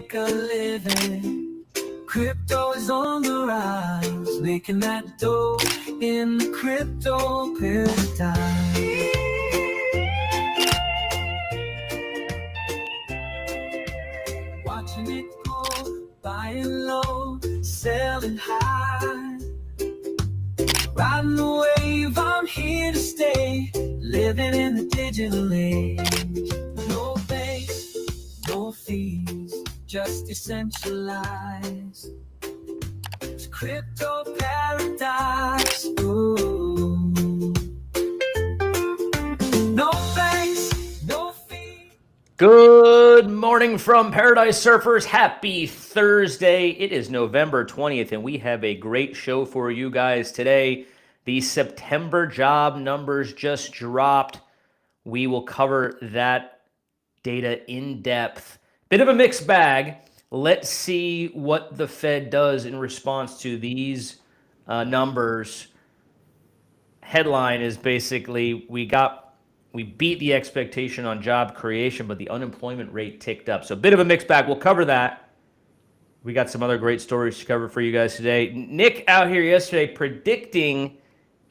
make a living. Crypto is on the rise, making that dough in the crypto paradigm. Watching it go, buying low, selling high. Riding the wave, I'm here to stay, living in the digital age. No banks, no fees, just decentralized. It's crypto paradise. Ooh. No banks, no fees. Good morning from Paradise Surfers. Happy Thursday. It is November 20th, and we have a great show for you guys today. The September job numbers just dropped. We will cover that data in depth. Bit of a mixed bag. Let's see what the Fed does in response to these numbers. Headline is basically we beat the expectation on job creation, but the unemployment rate ticked up. So a bit of a mixed bag. We'll cover that. We got some other great stories to cover for you guys today. Nick out here yesterday predicting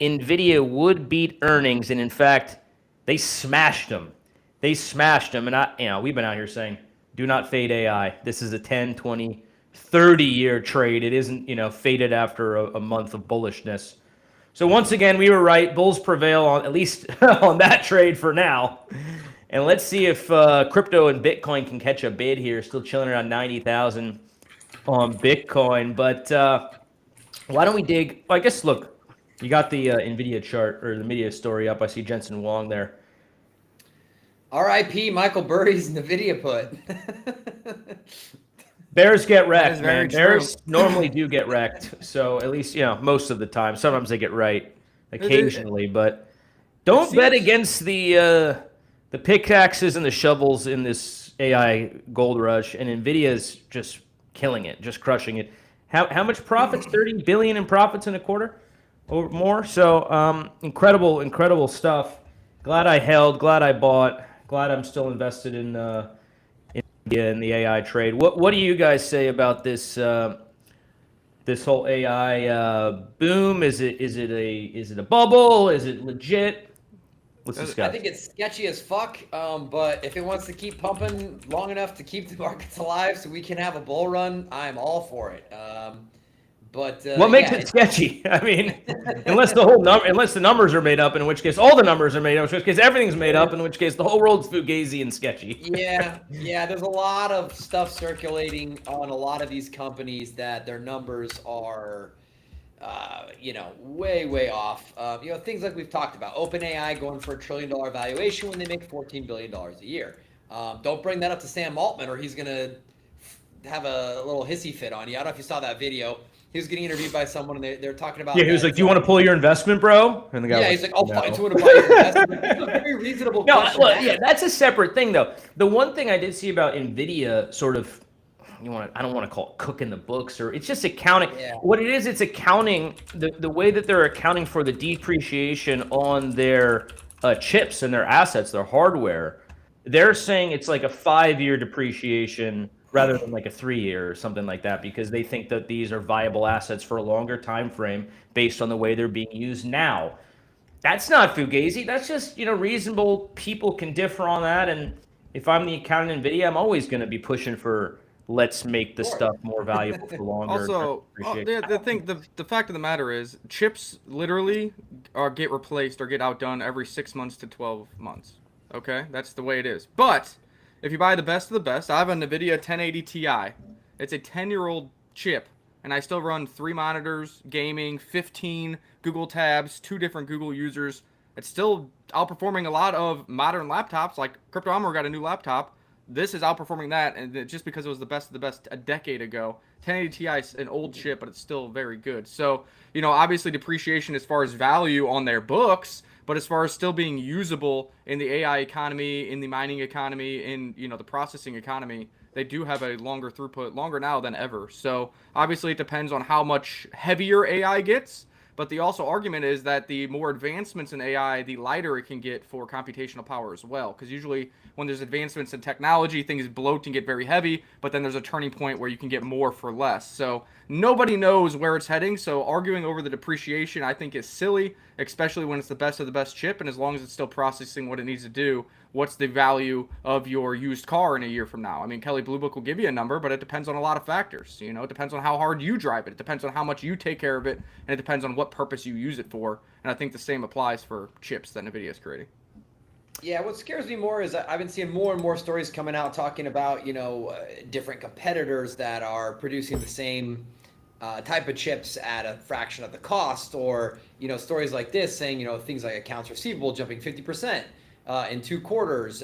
NVDA would beat earnings, and in fact, they smashed them. And we've been out here saying, do not fade AI. This is a 10, 20, 30-year trade. It isn't, faded after a month of bullishness. So once again, we were right. Bulls prevail on at least on that trade for now. And let's see if crypto and Bitcoin can catch a bid here. Still chilling around 90,000 on Bitcoin. But why don't we dig? Well, I guess, look, you got the NVIDIA chart or the NVIDIA story up. I see Jensen Wong there. R.I.P. Michael Burry's NVIDIA put. Bears get wrecked, man. Bears normally do get wrecked. So at least, most of the time. Sometimes they get right occasionally. But don't bet against the pickaxes and the shovels in this AI gold rush. And NVIDIA's just killing it, just crushing it. How much profits? 30 billion in profits in a quarter or more. So incredible stuff. Glad I held, glad I bought, glad I'm still invested in the AI trade. What do you guys say about this this whole AI boom? Is it a bubble? Is it legit? Let's discuss. I think it's sketchy as fuck. But if it wants to keep pumping long enough to keep the markets alive, so we can have a bull run, I'm all for it. But what makes it sketchy? I mean, unless the numbers are made up, in which case all the numbers are made up, in which case everything's made up, in which case the whole world's fugazi and sketchy. Yeah. There's a lot of stuff circulating on a lot of these companies that their numbers are, way off. Things like we've talked about, OpenAI going for $1 trillion valuation when they make $14 billion a year. Don't bring that up to Sam Altman, or he's gonna have a little hissy fit on you. I don't know if you saw that video. He was getting interviewed by someone, and they're talking about. Yeah, he was like, "Do you want to pull your investment, bro?" And the guy he's like, "I'll find someone to buy your investment." It's a very reasonable question. Well, that's a separate thing, though. The one thing I did see about NVIDIA, sort of, I don't want to call it cooking the books, or it's just accounting. Yeah. What it is, it's accounting the way that they're accounting for the depreciation on their chips and their assets, their hardware. They're saying it's like a 5-year depreciation rather than like a 3-year or something like that, because they think that these are viable assets for a longer time frame based on the way they're being used now. That's not fugazi. That's just, reasonable people can differ on that. And if I'm the accountant in NVIDIA, I'm always going to be pushing for let's make the stuff more valuable for longer. Also, the fact of the matter is chips literally get replaced or get outdone every 6 months to 12 months. Okay, that's the way it is. But if you buy the best of the best, I have a NVIDIA 1080 Ti. It's a 10-year-old chip, and I still run 3 monitors, gaming, 15 Google tabs, 2 different Google users. It's still outperforming a lot of modern laptops. Like Crypto Armor got a new laptop. This is outperforming that, and just because it was the best of the best a decade ago. 1080 Ti is an old chip, but it's still very good. So, obviously depreciation as far as value on their books, but as far as still being usable in the AI economy, in the mining economy, in the processing economy, they do have a longer throughput, longer now than ever. So obviously it depends on how much heavier AI gets, But the also argument is that the more advancements in AI, the lighter it can get for computational power as well. Because usually when there's advancements in technology, things bloat and get very heavy, but then there's a turning point where you can get more for less. So nobody knows where it's heading. So arguing over the depreciation, I think, is silly, especially when it's the best of the best chip. And as long as it's still processing what it needs to do, what's the value of your used car in a year from now? I mean, Kelley Blue Book will give you a number, but it depends on a lot of factors. You know, it depends on how hard you drive it. It depends on how much you take care of it, and it depends on what purpose you use it for. And I think the same applies for chips that NVIDIA is creating. Yeah, what scares me more is I've been seeing more and more stories coming out talking about, different competitors that are producing the same type of chips at a fraction of the cost, or, stories like this saying, things like accounts receivable jumping 50% in 2 quarters.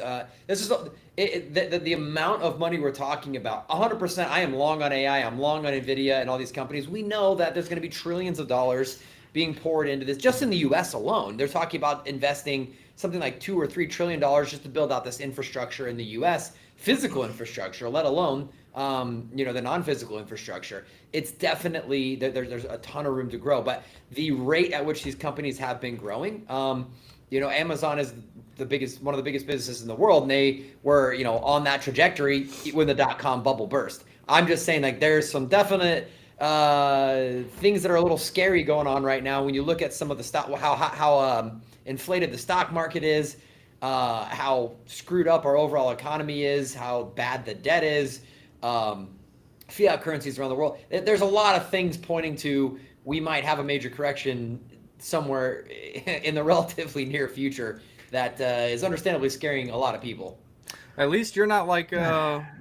This is the amount of money we're talking about. 100%. I am long on AI. I'm long on NVIDIA and all these companies. We know that there's going to be trillions of dollars being poured into this just in the U.S. alone. They're talking about investing something like $2 or $3 trillion just to build out this infrastructure in the U.S., physical infrastructure, let alone the non-physical infrastructure. It's definitely there's a ton of room to grow, but the rate at which these companies have been growing, Amazon is one of the biggest businesses in the world, and they were on that trajectory when the .com bubble burst. I'm just saying, like, there's some definite things that are a little scary going on right now when you look at some of the stock, how inflated the stock market is, how screwed up our overall economy is, how bad the debt is, fiat currencies around the world. There's a lot of things pointing to we might have a major correction somewhere in the relatively near future that is understandably scaring a lot of people. At least you're not like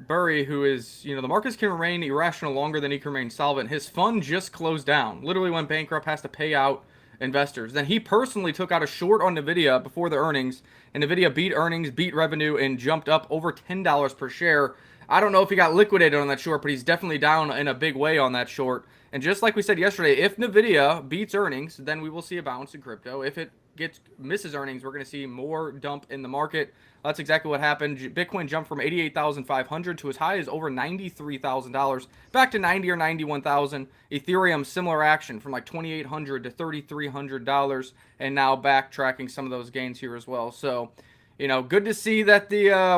Burry, who is, the markets can remain irrational longer than he can remain solvent. His fund just closed down, literally went bankrupt, has to pay out investors. Then he personally took out a short on NVIDIA before the earnings, and NVIDIA beat earnings, beat revenue, and jumped up over $10 per share. I don't know if he got liquidated on that short, but he's definitely down in a big way on that short. And just like we said yesterday, if NVIDIA beats earnings, then we will see a bounce in crypto. If it misses earnings, we're going to see more dump in the market. That's exactly what happened. Bitcoin jumped from $88,500 to as high as over $93,000, back to $90,000 or $91,000. Ethereum, similar action from like $2,800 to $3,300, and now backtracking some of those gains here as well. So, good to see that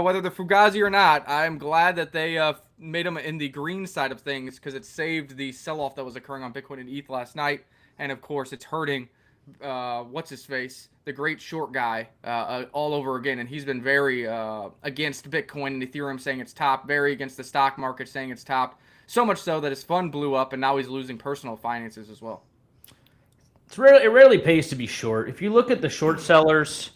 whether the Fugazi or not, I'm glad that they made them in the green side of things, because it saved the sell-off that was occurring on Bitcoin and ETH last night. And of course, it's hurting what's his face, the great short guy, all over again. And he's been very against Bitcoin and Ethereum, saying it's top, very against the stock market, saying it's top. So much so that his fund blew up, and now he's losing personal finances as well. It rarely pays to be short. If you look at the short sellers,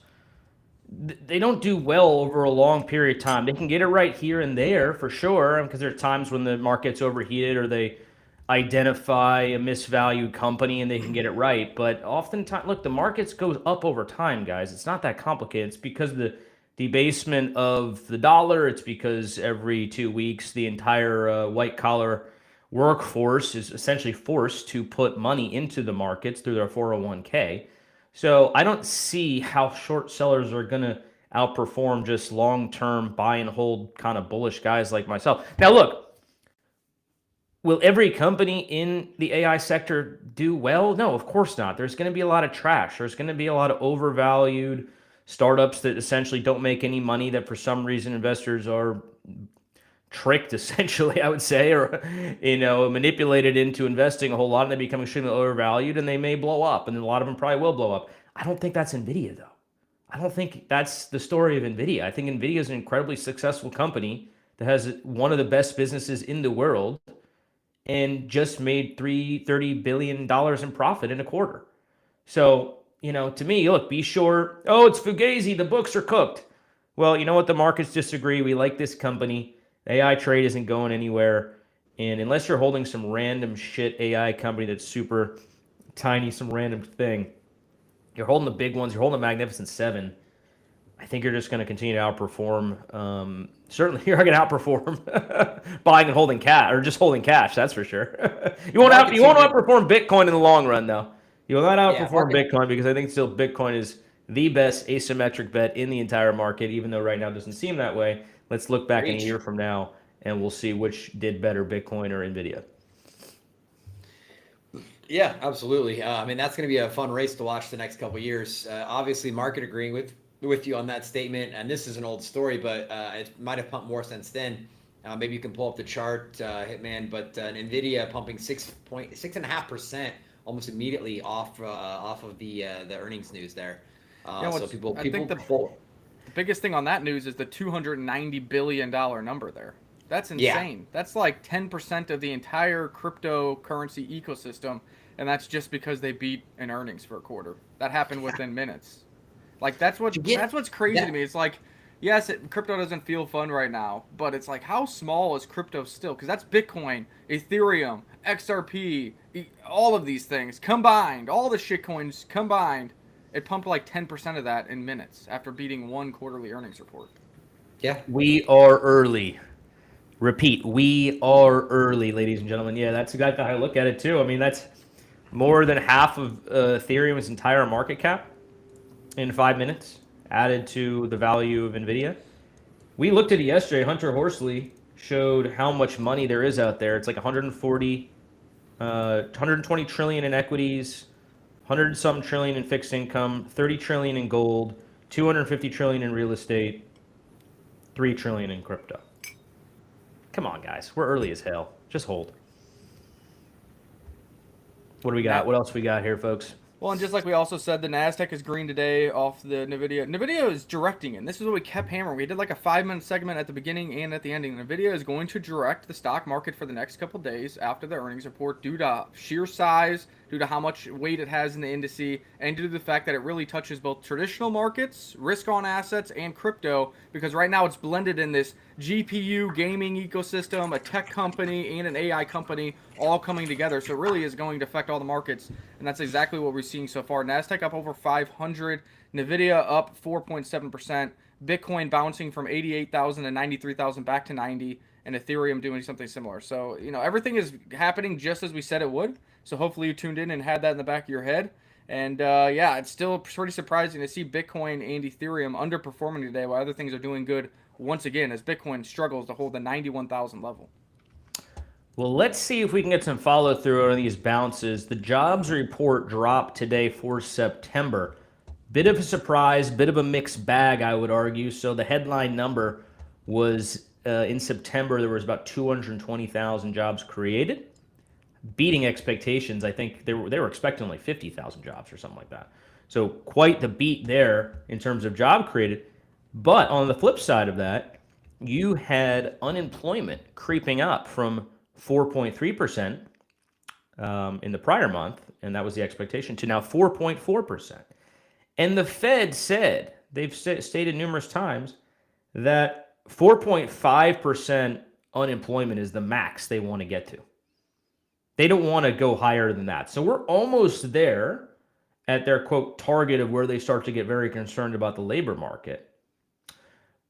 they don't do well over a long period of time. They can get it right here and there for sure, because there are times when the market's overheated or they identify a misvalued company and they can get it right. But oftentimes, look, the markets goes up over time, guys. It's not that complicated. It's because of the debasement of the dollar. It's because every 2 weeks the entire white-collar workforce is essentially forced to put money into the markets through their 401k. So I don't see how short sellers are going to outperform just long-term buy and hold kind of bullish guys like myself. Now, look, will every company in the AI sector do well? No, of course not. There's going to be a lot of trash. There's going to be a lot of overvalued startups that essentially don't make any money, that for some reason investors are tricked, essentially, I would say, or manipulated into investing a whole lot, and they become extremely overvalued, and they may blow up, and a lot of them probably will blow up. I don't think that's NVIDIA, though. I don't think that's the story of NVIDIA. I think NVIDIA is an incredibly successful company that has one of the best businesses in the world and just made $30 billion in profit in a quarter. So, to me, look, be sure, it's Fugazi, the books are cooked. Well, you know what? The markets disagree. We like this company. AI trade isn't going anywhere. And unless you're holding some random shit AI company that's super tiny, some random thing, you're holding the big ones, you're holding the Magnificent Seven, I think you're just going to continue to outperform. Certainly, you're going to outperform buying and holding cash, or just holding cash. That's for sure. You won't outperform Bitcoin in the long run, though. You will not outperform Bitcoin, because I think still Bitcoin is the best asymmetric bet in the entire market, even though right now it doesn't seem that way. Let's look back in a year from now, and we'll see which did better, Bitcoin or NVIDIA. Yeah, absolutely. I mean, that's going to be a fun race to watch the next couple of years. Obviously, market agreeing with you on that statement, and this is an old story, but it might have pumped more since then. Maybe you can pull up the chart, Hitman, but NVDA pumping 6.5% almost immediately off of the earnings news there. So I think the biggest thing on that news is the $290 billion number there. That's Yeah. insane. That's like 10% of the entire cryptocurrency ecosystem, and that's just because they beat in earnings for a quarter. That happened within minutes. Like that's what's crazy to me. It's like, yes, crypto doesn't feel fun right now, but it's like how small is crypto still? Because that's Bitcoin, Ethereum, XRP, all of these things combined, all the shitcoins combined. It pumped like 10% of that in minutes after beating one quarterly earnings report. Yeah. We are early. Repeat, we are early, ladies and gentlemen. Yeah, that's exactly how I look at it too. I mean, that's more than half of Ethereum's entire market cap in 5 minutes added to the value of NVIDIA. We looked at it yesterday. Hunter Horsley showed how much money there is out there. It's like 120 trillion in equities, 100 something trillion in fixed income, 30 trillion in gold, 250 trillion in real estate, 3 trillion in crypto. Come on, guys. We're early as hell. Just hold. What do we got? What else we got here, folks? Well, and just like we also said, the Nasdaq is green today off the NVIDIA. NVIDIA is directing it. And this is what we kept hammering. We did like a 5-minute segment at the beginning and at the ending. NVIDIA is going to direct the stock market for the next couple days after the earnings report due to sheer size, due to how much weight it has in the indice, and due to the fact that it really touches both traditional markets, risk-on assets, and crypto, because right now it's blended in this GPU gaming ecosystem, a tech company, and an AI company all coming together. So it really is going to affect all the markets, and that's exactly what we're seeing so far. Nasdaq up over 500, NVIDIA up 4.7%, Bitcoin bouncing from 88,000 to 93,000 back to 90, and Ethereum doing something similar. So, everything is happening just as we said it would. So hopefully you tuned in and had that in the back of your head. And yeah, it's still pretty surprising to see Bitcoin and Ethereum underperforming today while other things are doing good once again as Bitcoin struggles to hold the 91,000 level. Well, let's see if we can get some follow through on these bounces. The jobs report dropped today for September. Bit of a surprise, bit of a mixed bag, I would argue. So the headline number was in September, there was about 220,000 jobs created, beating expectations. I think they were expecting only 50,000 jobs or something like that. So quite the beat there in terms of job created. But on the flip side of that, you had unemployment creeping up from 4.3% in the prior month, and that was the expectation, to now 4.4%. And the Fed said, they've stated numerous times, that 4.5% unemployment is the max they want to get to. They don't want to go higher than that. So we're almost there at their, quote, target of where they start to get very concerned about the labor market.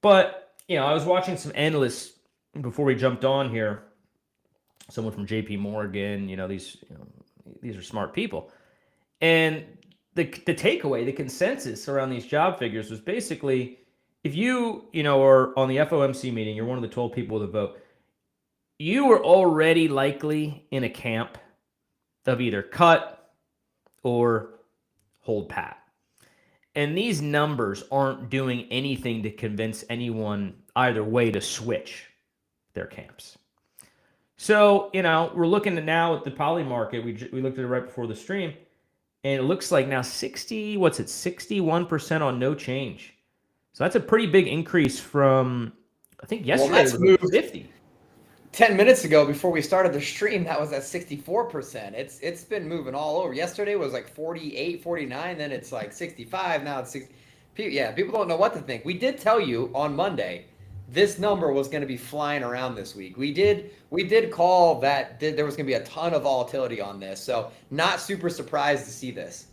But, I was watching some analysts before we jumped on here, someone from JP Morgan, these are smart people. And the takeaway, the consensus around these job figures was basically, if you, are on the FOMC meeting, you're one of the 12 people with a vote, you were already likely in a camp of either cut or hold pat. And these numbers aren't doing anything to convince anyone either way to switch their camps. So, we're looking at now at the poly market. We looked at it right before the stream, and it looks like now 61% on no change. So that's a pretty big increase from, I think yesterday it was like 50. 10 minutes ago, before we started the stream, that was at 64%. It's been moving all over. Yesterday was like 48, 49, then it's like 65, now it's 60. Yeah, people don't know what to think. We did tell you on Monday this number was going to be flying around this week. We did call that there was going to be a ton of volatility on this, so not super surprised to see this.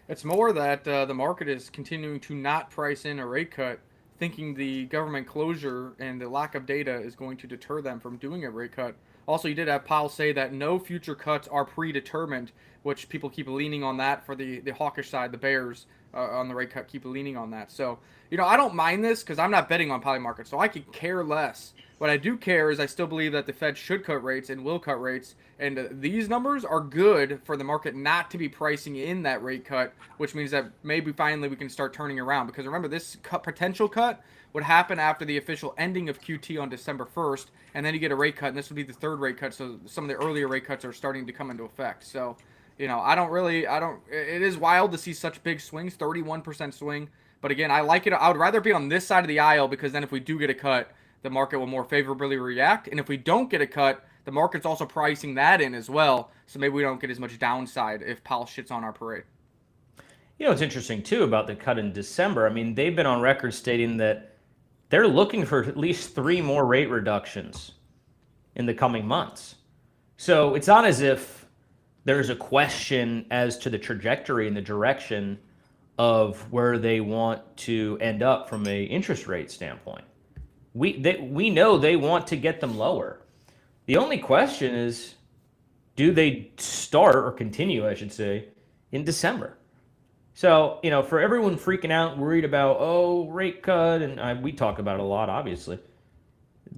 It's more that the market is continuing to not price in a rate cut, thinking the government closure and the lack of data is going to deter them from doing a rate cut. Also, you did have Powell say that no future cuts are predetermined, which people keep leaning on that for the hawkish side. The bears on the rate cut keep leaning on that. So, I don't mind this because I'm not betting on poly market, so I could care less What I do care is I still believe that the Fed should cut rates and will cut rates. And these numbers are good for the market not to be pricing in that rate cut, which means that maybe finally we can start turning around. Because remember, this potential cut would happen after the official ending of QT on December 1st, and then you get a rate cut, and this would be the third rate cut. So some of the earlier rate cuts are starting to come into effect. So, it is wild to see such big swings, 31% swing. But again, I like it. I would rather be on this side of the aisle, because then if we do get a cut, the market will more favorably react. And if we don't get a cut, the market's also pricing that in as well. So maybe we don't get as much downside if Powell shits on our parade. You know, what's interesting, too, about the cut in December, I mean, they've been on record stating that they're looking for at least 3 more rate reductions in the coming months. So it's not as if there's a question as to the trajectory and the direction of where they want to end up from an interest rate standpoint. We know they want to get them lower. The only question is, do they start or continue, I should say, in December? So, you know, for everyone freaking out, worried about, rate cut, and we talk about it a lot, obviously,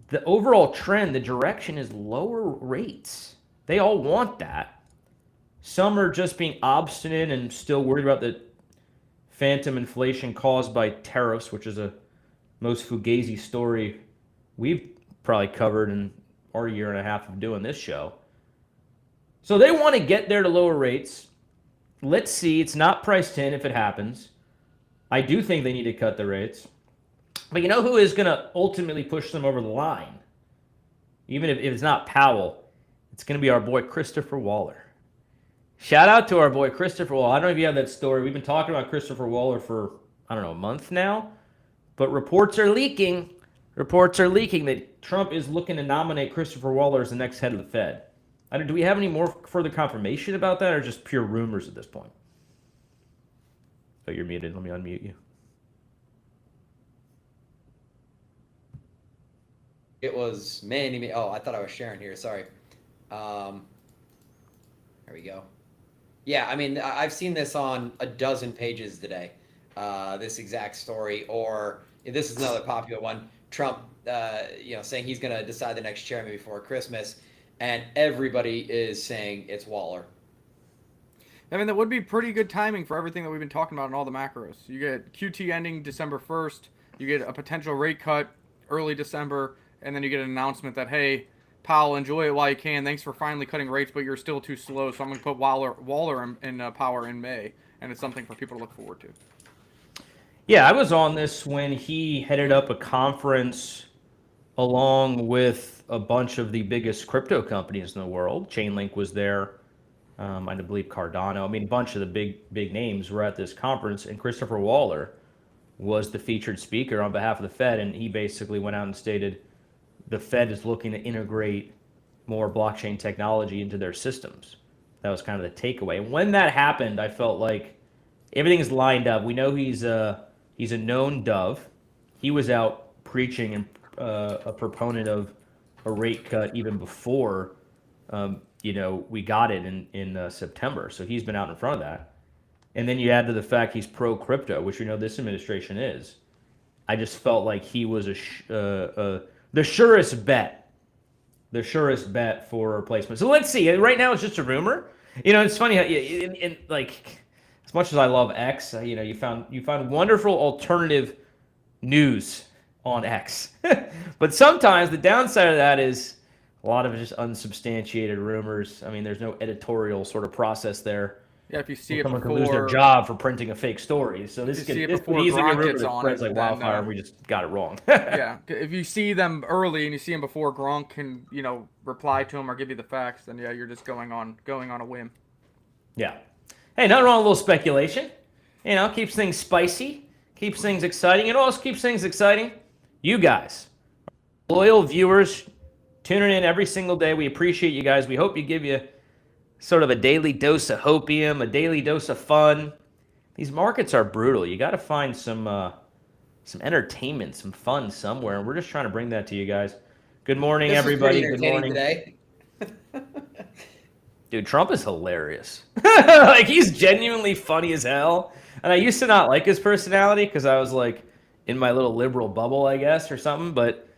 the overall trend, the direction is lower rates. They all want that. Some are just being obstinate and still worried about the phantom inflation caused by tariffs, which is a most fugazi story we've probably covered in our year and a half of doing this show. So they want to get there to lower rates. Let's see. It's not priced in if it happens. I do think they need to cut the rates. But you know who is going to ultimately push them over the line? Even if it's not Powell, it's going to be our boy Christopher Waller. Shout out to our boy Christopher Waller. I don't know if you have that story. We've been talking about Christopher Waller for, a month now. But reports are leaking that Trump is looking to nominate Christopher Waller as the next head of the Fed. Do we have any more further confirmation about that, or just pure rumors at this point? Oh, you're muted. Let me unmute you. It was Manny. Oh, I thought I was sharing here. Sorry. There we go. Yeah, I mean, I've seen this on a dozen pages today. This exact story, or this is another popular one. Trump, saying he's going to decide the next chairman before Christmas, and everybody is saying it's Waller. I mean, that would be pretty good timing for everything that we've been talking about in all the macros. You get QT ending December 1st, you get a potential rate cut early December, and then you get an announcement that, hey, Powell, enjoy it while you can. Thanks for finally cutting rates, but you're still too slow, so I'm going to put Waller in power in May, and it's something for people to look forward to. Yeah, I was on this when he headed up a conference along with a bunch of the biggest crypto companies in the world. Chainlink was there. I believe Cardano. I mean, a bunch of the big names were at this conference, and Christopher Waller was the featured speaker on behalf of the Fed, and he basically went out and stated the Fed is looking to integrate more blockchain technology into their systems. That was kind of the takeaway. And when that happened, I felt like everything's lined up. We know he's a known dove. He was out preaching and a proponent of a rate cut even before we got it in September. So he's been out in front of that. And then you add to the fact he's pro-crypto, which we know this administration is. I just felt like he was the surest bet for replacement. So let's see. Right now it's just a rumor. It's funny how as much as I love X, you found wonderful alternative news on X. But sometimes the downside of that is a lot of it just unsubstantiated rumors. I mean, there's no editorial sort of process there. Yeah, if you see it someone before, could lose their job for printing a fake story. So this could easily be a rumor that spreads like wildfire, and we just got it wrong. Yeah, if you see them early and you see them before Gronk can, reply to them or give you the facts, then yeah, you're just going on a whim. Yeah. Hey, nothing wrong with a little speculation. Keeps things spicy, keeps things exciting. It also keeps things exciting. You guys, loyal viewers, tuning in every single day. We appreciate you guys. We hope you give you sort of a daily dose of hopium, a daily dose of fun. These markets are brutal. You got to find some entertainment, some fun somewhere, and we're just trying to bring that to you guys. Good morning, everybody. Good morning. Today. Dude, Trump is hilarious. Like, he's genuinely funny as hell. And I used to not like his personality because I was like in my little liberal bubble, I guess, or something. But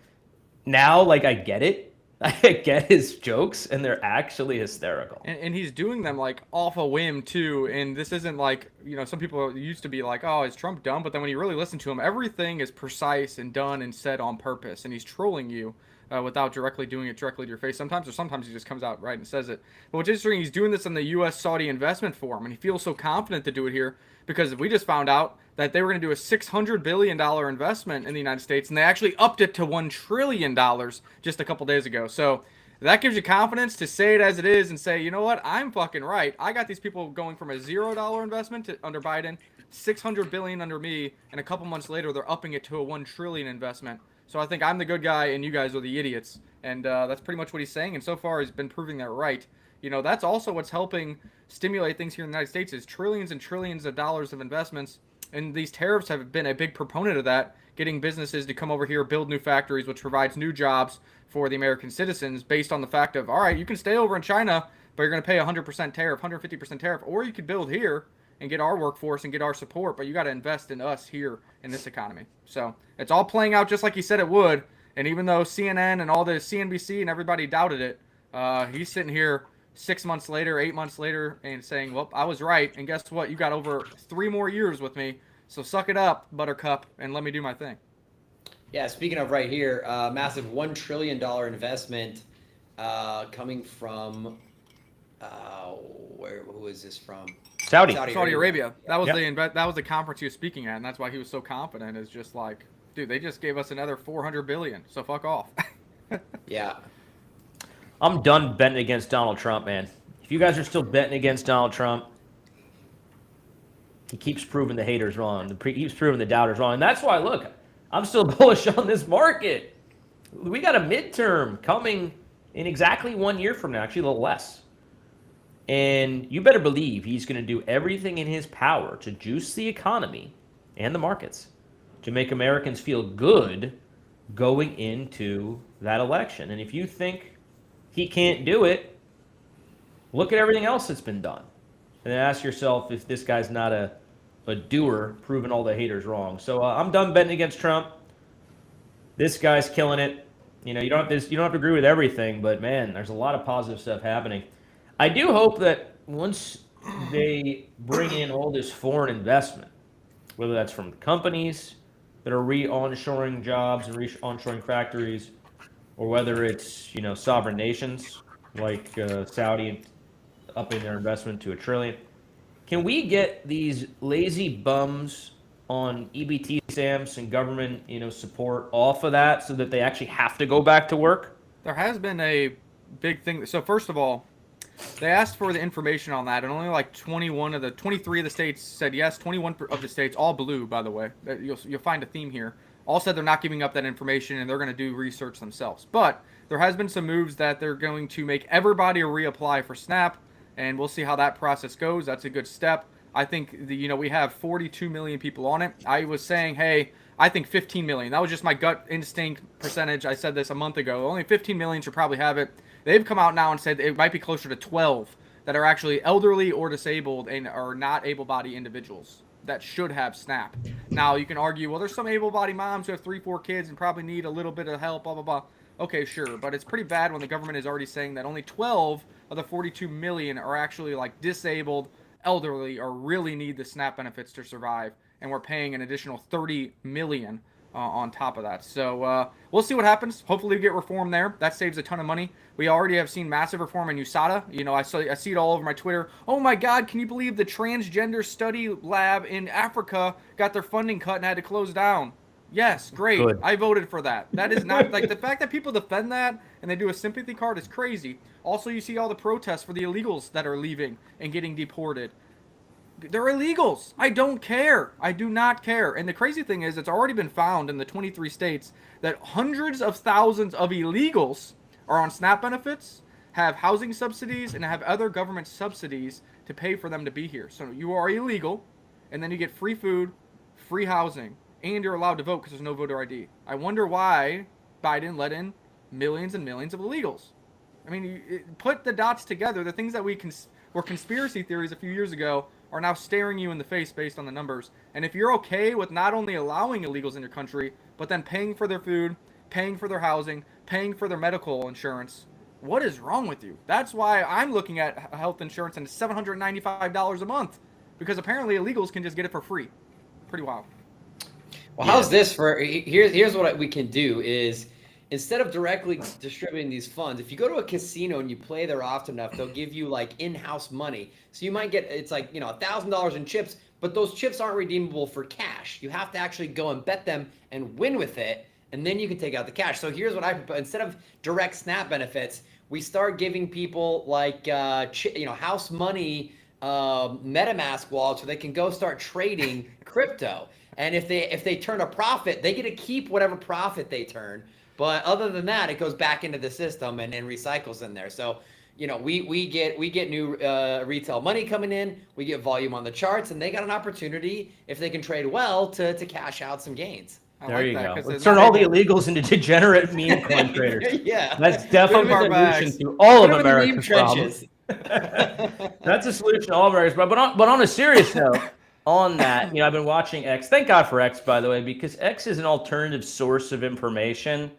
now, like, I get it. I get his jokes, and they're actually hysterical. And he's doing them like off a whim too. And this isn't like, some people used to be like, oh, is Trump dumb? But then when you really listen to him, everything is precise and done and said on purpose. And he's trolling you without directly doing it directly to your face sometimes, or sometimes he just comes out right and says it. But what's interesting, he's doing this in the U.S. Saudi investment forum, and he feels so confident to do it here because we just found out that they were going to do a $600 billion investment in the United States, and they actually upped it to $1 trillion just a couple days ago. So that gives you confidence to say it as it is and say, you know what, I'm fucking right. I got these people going from a $0 investment under Biden, $600 billion under me, and a couple months later they're upping it to a $1 trillion investment. So I think I'm the good guy and you guys are the idiots. And that's pretty much what he's saying. And so far he's been proving that right. That's also what's helping stimulate things here in the United States is trillions and trillions of dollars of investments. And these tariffs have been a big proponent of that, getting businesses to come over here, build new factories, which provides new jobs for the American citizens based on the fact of, all right, you can stay over in China, but you're going to pay 100% tariff, 150% tariff, or you could build here and get our workforce and get our support, but you got to invest in us here in this economy. So it's all playing out just like he said it would. And even though CNN and all the CNBC and everybody doubted it, he's sitting here 6 months later, 8 months later, and saying, well, I was right. And guess what? You got over 3 more years with me. So suck it up, Buttercup, and let me do my thing. Yeah, speaking of right here, massive $1 trillion investment coming from, who is this from? Saudi Arabia. That was Yep. that was the conference he was speaking at, and that's why he was so confident. Is just like, dude, they just gave us another $400 billion, so fuck off. Yeah. I'm done betting against Donald Trump, man. If you guys are still betting against Donald Trump, he keeps proving the haters wrong. He keeps proving the doubters wrong. And that's why, look, I'm still bullish on this market. We got a midterm coming in exactly 1 year from now, actually a little less. And you better believe he's going to do everything in his power to juice the economy and the markets to make Americans feel good going into that election. And if you think he can't do it, look at everything else that's been done. And then ask yourself if this guy's not a doer, proving all the haters wrong. So I'm done betting against Trump. This guy's killing it. You don't have to agree with everything, but man, there's a lot of positive stuff happening. I do hope that once they bring in all this foreign investment, whether that's from companies that are re-onshoring jobs and re-onshoring factories, or whether it's sovereign nations like Saudi upping their investment to $1 trillion. Can we get these lazy bums on EBT stamps and government, support off of that so that they actually have to go back to work? There has been a big thing. So first of all, they asked for the information on that, and only like 23 of the states said yes. 21 of the states, all blue, by the way. You'll find a theme here. All said they're not giving up that information, and they're going to do research themselves. But there has been some moves that they're going to make everybody reapply for SNAP, and we'll see how that process goes. That's a good step. I think we have 42 million people on it. I was saying, hey, I think 15 million. That was just my gut instinct percentage. I said this a month ago. Only 15 million should probably have it. They've come out now and said it might be closer to 12 that are actually elderly or disabled and are not able-bodied individuals that should have SNAP. Now, you can argue, well, there's some able-bodied moms who have 3-4 kids and probably need a little bit of help, blah, blah, blah. Okay, sure, but it's pretty bad when the government is already saying that only 12 of the 42 million are actually like disabled, elderly, or really need the SNAP benefits to survive, and we're paying an additional 30 million on top of that. So we'll see what happens. Hopefully we get reform there. That saves a ton of money. We already have seen massive reform in USADA. I see it all over my Twitter. Oh my God, can you believe the transgender study lab in Africa got their funding cut and had to close down? Yes, great. Good. I voted for that. That is not like the fact that people defend that and they do a sympathy card is crazy. Also, you see all the protests for the illegals that are leaving and getting deported. They're illegals. I don't care. I do not care. And the crazy thing is, it's already been found in the 23 states that hundreds of thousands of illegals are on SNAP benefits, have housing subsidies, and have other government subsidies to pay for them to be here. So you are illegal, and then you get free food, free housing, and you're allowed to vote because there's no voter ID. I wonder why Biden let in millions and millions of illegals. I mean, put the dots together. The things that were conspiracy theories a few years ago are now staring you in the face based on the numbers. And if you're okay with not only allowing illegals in your country, but then paying for their food, paying for their housing, paying for their medical insurance. What is wrong with you? That's why I'm looking at health insurance and it's $795 a month, because apparently illegals can just get it for free. Pretty wild. Well, how's this for here's what we can do is, instead of directly distributing these funds, if you go to a casino and you play there often enough, they'll give you like in-house money. So you might get, it's like, you know, $1,000 in chips, but those chips aren't redeemable for cash. You have to actually go and bet them and win with it, and then you can take out the cash. So here's what I propose. Instead of direct SNAP benefits, we start giving people like house money MetaMask wallets so they can go start trading crypto. And if they turn a profit, they get to keep whatever profit they turn. But other than that, it goes back into the system and recycles in there. So, you know, we get new retail money coming in. We get volume on the charts, and they got an opportunity, if they can trade well, to cash out some gains. There you go. Let's turn all the illegals into degenerate meme coin traders. Yeah, that's definitely a solution to all of America's problems. That's a solution to all of America's problems. But on a serious note, on that, you know, I've been watching X. Thank God for X, by the way, because X is an alternative source of information,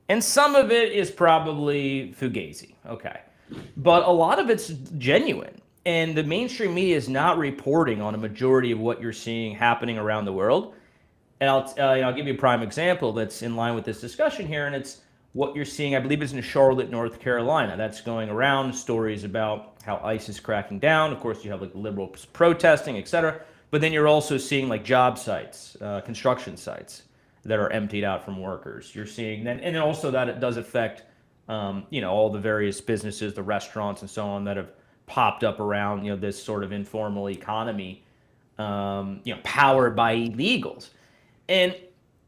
and some of it is probably fugazi. Okay, but a lot of it's genuine, and the mainstream media is not reporting on a majority of what you're seeing happening around the world. And I'll give you a prime example that's in line with this discussion here, and it's what you're seeing, I believe it's in Charlotte, North Carolina. That's going around, stories about how ICE is cracking down. Of course, you have like liberals protesting, et cetera. But then you're also seeing like job sites, construction sites that are emptied out from workers. You're seeing that, and also that it does affect, all the various businesses, the restaurants and so on that have popped up around, this sort of informal economy, powered by illegals. And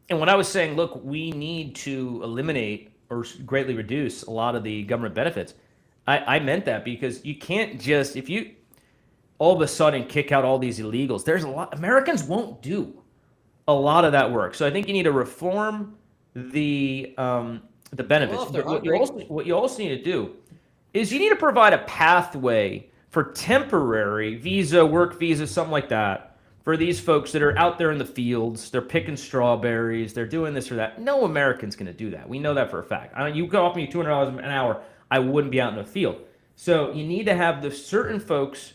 when I was saying, look, we need to eliminate or greatly reduce a lot of the government benefits, I meant that because you can't just, if you all of a sudden kick out all these illegals, there's a lot, Americans won't do a lot of that work. So I think you need to reform the benefits. Well, but what you also need to do is you need to provide a pathway for temporary visa, work visa, something like that, for these folks that are out there in the fields. They're picking strawberries, they're doing this or that. No American's going to do that. We know that for a fact. You could offer me $200 an hour, I wouldn't be out in the field. So you need to have the certain folks.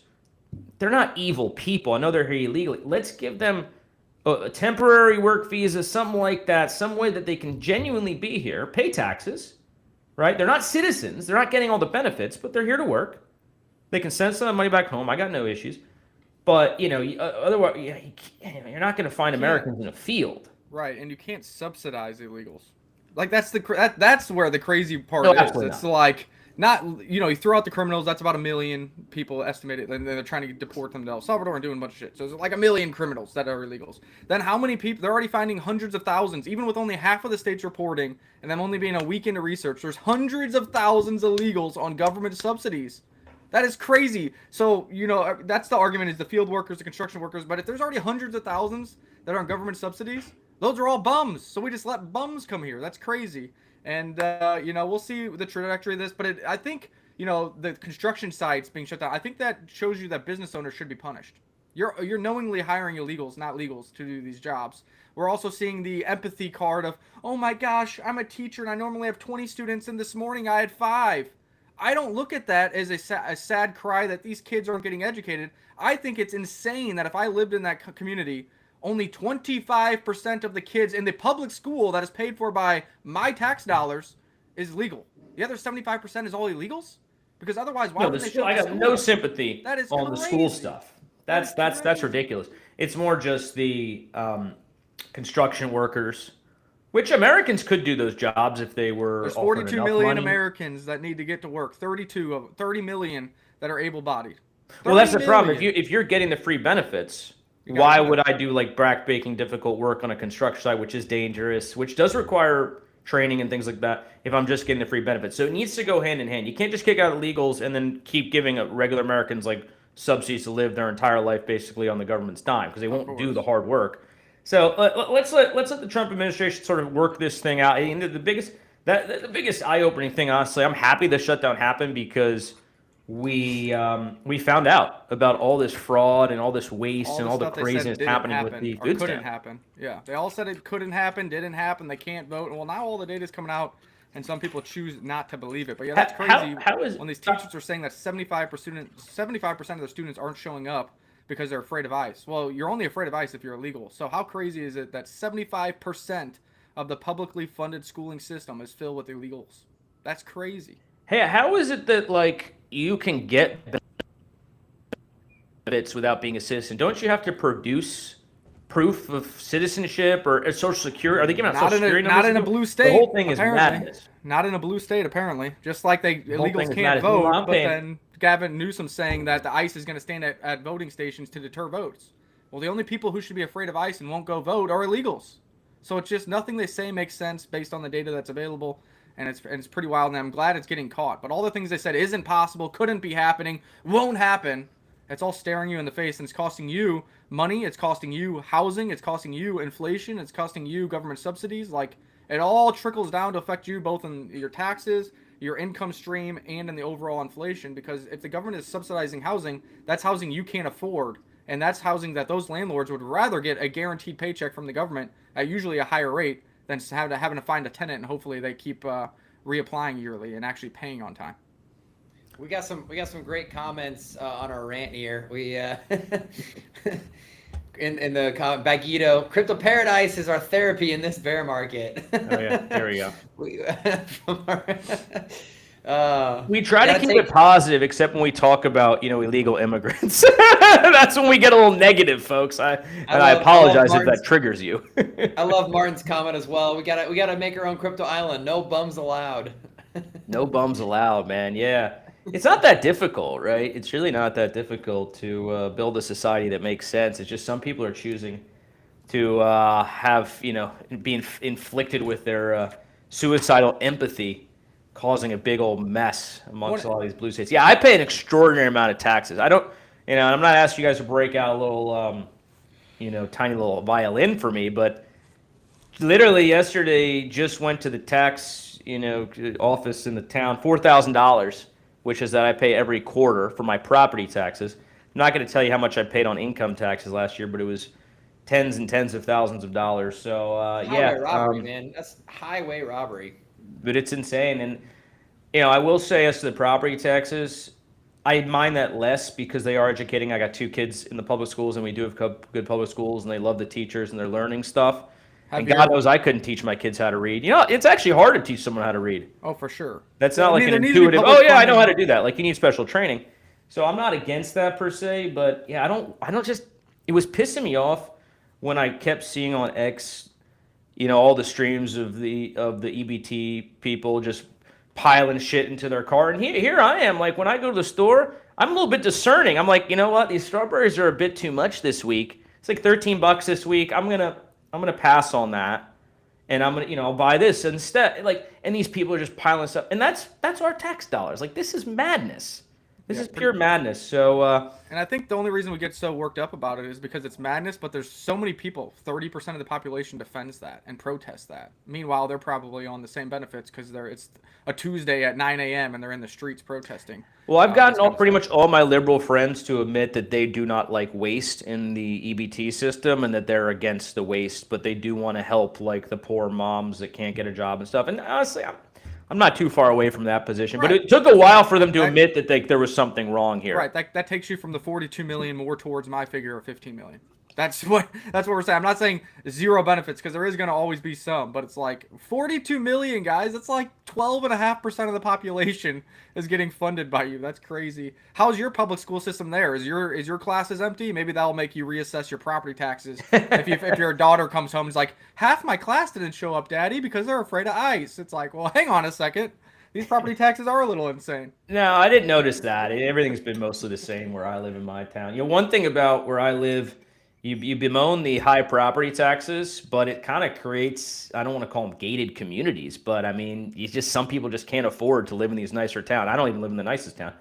They're not evil people. I know they're here illegally. Let's give them a temporary work visa, something like that, some way that they can genuinely be here, pay taxes, right? They're not citizens. They're not getting all the benefits, but they're here to work. They can send some of the money back home. I got no issues. But, otherwise, you're not going to find Americans in a field. Right, and you can't subsidize illegals. Like, that's where the crazy part No, is. absolutely It's not. like, you throw out the criminals, that's about 1 million people estimated, and they're trying to deport them to El Salvador and doing a bunch of shit. So it's like 1 million criminals that are illegals. Then how many people, they're already finding hundreds of thousands, even with only half of the states reporting, and them only being a week into research, there's hundreds of thousands of illegals on government subsidies. That is crazy. So, that's the argument, is the field workers, the construction workers. But if there's already hundreds of thousands that are on government subsidies, those are all bums. So we just let bums come here. That's crazy. And, we'll see the trajectory of this. But I think, the construction sites being shut down, I think that shows you that business owners should be punished. You're knowingly hiring illegals, not legals, to do these jobs. We're also seeing the empathy card of, oh my gosh, I'm a teacher and I normally have 20 students, and this morning I had 5. I don't look at that as a sad cry that these kids aren't getting educated. I think it's insane that if I lived in that community, only 25% of the kids in the public school that is paid for by my tax dollars is legal. The other 75% is all illegals? Because otherwise, why would they shut I the got school no down? sympathy That is on the school crazy. stuff. That's ridiculous. It's more just the construction workers, which Americans could do those jobs if they were. There's offered 42 enough million money. Americans that need to get to work. 30 million that are able-bodied. Well, that's the 30 problem. million. If you're getting the free benefits, You gotta why do that. would I do like back-breaking difficult work on a construction site, which is dangerous, which does require training and things like that, if I'm just getting the free benefits? So it needs to go hand in hand. You can't just kick out illegals and then keep giving regular Americans like subsidies to live their entire life basically on the government's dime, because they won't do the hard work. So let's let the Trump administration sort of work this thing out. And the biggest eye-opening thing, honestly, I'm happy the shutdown happened, because we found out about all this fraud and all this waste All and the all the stuff they said craziness didn't happening with happen the or food couldn't stamp. happen. Yeah, they all said it couldn't happen, didn't happen. They can't vote. Well, now all the data's coming out, and some people choose not to believe it. But yeah, that's crazy. How is When these teachers are saying that 75% of the students aren't showing up because they're afraid of ICE. Well, you're only afraid of ICE if you're illegal. So how crazy is it that 75% of the publicly funded schooling system is filled with illegals? That's crazy. Hey, how is it that like you can get benefits without being a citizen? Don't you have to produce proof of citizenship or Social Security? Are they giving out Not Social in a Security not numbers? in a blue The state. whole thing is Apparently, madness. not in a blue state. Apparently, just like they whole thing illegals is can't madness. vote, Meanwhile, I'm but paying- then Gavin Newsom saying that the ICE is going to stand at voting stations to deter votes. Well, the only people who should be afraid of ICE and won't go vote are illegals. So it's just nothing they say makes sense based on the data that's available, and it's pretty wild. And I'm glad it's getting caught. But all the things they said isn't possible, couldn't be happening, won't happen. It's all staring you in the face, and it's costing you money. It's costing you housing. It's costing you inflation. It's costing you government subsidies. Like, it all trickles down to affect you both in your taxes, your income stream, and in the overall inflation. Because if the government is subsidizing housing, that's housing you can't afford. And that's housing that those landlords would rather get a guaranteed paycheck from the government at usually a higher rate than having to find a tenant, and hopefully they keep reapplying yearly and actually paying on time. We got some great comments on our rant here. We in the comment, Bagito, Crypto Paradise is our therapy in this bear market. Oh yeah, there we go. We try to keep it positive, except when we talk about illegal immigrants. That's when we get a little negative, folks. I apologize if that triggers you. I love Martin's comment as well. We gotta make our own crypto island. No bums allowed. No bums allowed, man. Yeah. It's not that difficult, right? It's really not that difficult to build a society that makes sense. It's just some people are choosing to be inflicted with their suicidal empathy, causing a big old mess amongst all these blue states. Yeah, I pay an extraordinary amount of taxes. I don't, I'm not asking you guys to break out a little, tiny little violin for me, but literally yesterday just went to the tax, office in the town, $4,000. Which is that I pay every quarter for my property taxes. I'm not going to tell you how much I paid on income taxes last year, but it was tens and tens of thousands of dollars. So highway robbery, man. That's highway robbery. But it's insane, and I will say as to the property taxes, I mind that less because they are educating. I got 2 kids in the public schools, and we do have good public schools, and they love the teachers and they're learning stuff. And God knows I couldn't teach my kids how to read. It's actually hard to teach someone how to read. Oh, for sure. That's not like an intuitive, oh yeah, I know how to do that. Like, you need special training. So I'm not against that per se, but yeah, I don't just, it was pissing me off when I kept seeing on X, all the streams of the EBT people just piling shit into their car. And here I am, like, when I go to the store, I'm a little bit discerning. I'm like, you know what? These strawberries are a bit too much this week. It's like $13 this week. I'm gonna pass on that, and I'm gonna, I'll buy this instead. Like, and these people are just piling stuff, and that's our tax dollars. Like, this is madness. This is pure madness. So, and I think the only reason we get so worked up about it is because it's madness. But there's so many people. 30% of the population defends that and protests that. Meanwhile, they're probably on the same benefits because it's a Tuesday at 9 a.m. and they're in the streets protesting. Well, I've gotten pretty much all my liberal friends to admit that they do not like waste in the EBT system and that they're against the waste, but they do want to help, like, the poor moms that can't get a job and stuff. And honestly, I'm not too far away from that position, but it took a while for them to admit that there was something wrong here. Right, that takes you from the 42 million more towards my figure of 15 million. That's what we're saying. I'm not saying zero benefits because there is going to always be some, but it's like 42 million, guys. It's like 12.5% of the population is getting funded by you. That's crazy. How's your public school system there? Is your classes empty? Maybe that'll make you reassess your property taxes. if your daughter comes home and is like, half my class didn't show up, Daddy, because they're afraid of ICE. It's like, well, hang on a second. These property taxes are a little insane. No, I didn't notice that. Everything's been mostly the same where I live in my town. One thing about where I live, you bemoan the high property taxes, but it kind of creates, I don't want to call them gated communities, but I mean, some people just can't afford to live in these nicer towns. I don't even live in the nicest town,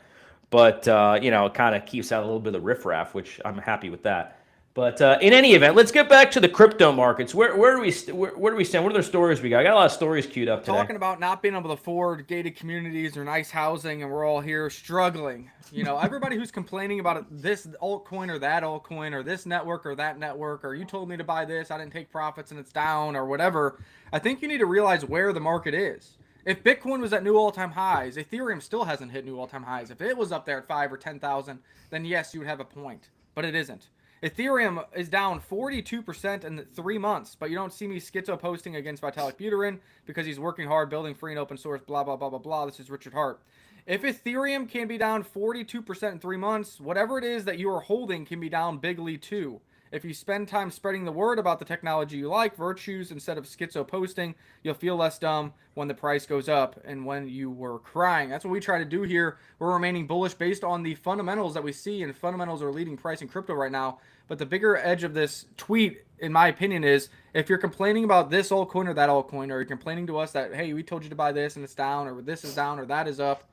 but it kind of keeps out a little bit of the riffraff, which I'm happy with that. But in any event, let's get back to the crypto markets. Where do we stand? What are the stories we got? I got a lot of stories queued up today. Talking about not being able to afford gated communities or nice housing, and we're all here struggling. You know, everybody who's complaining about this altcoin or that altcoin or this network or that network, or you told me to buy this, I didn't take profits and it's down or whatever. I think you need to realize where the market is. If Bitcoin was at new all-time highs, Ethereum still hasn't hit new all-time highs. If it was up there at 5 or 10,000, then yes, you would have a point. But it isn't. Ethereum is down 42% in 3 months, but you don't see me schizo posting against Vitalik Buterin because he's working hard, building free and open source, blah, blah, blah, blah, blah. This is Richard Hart. If Ethereum can be down 42% in 3 months, whatever it is that you are holding can be down bigly too. If you spend time spreading the word about the technology you like, virtues, instead of schizo posting, you'll feel less dumb when the price goes up and when you were crying. That's what we try to do here. We're remaining bullish based on the fundamentals that we see, and fundamentals are leading price in crypto right now. But the bigger edge of this tweet, in my opinion, is if you're complaining about this altcoin or that altcoin, or you're complaining to us that, hey, we told you to buy this and it's down, or this is down, or that is up,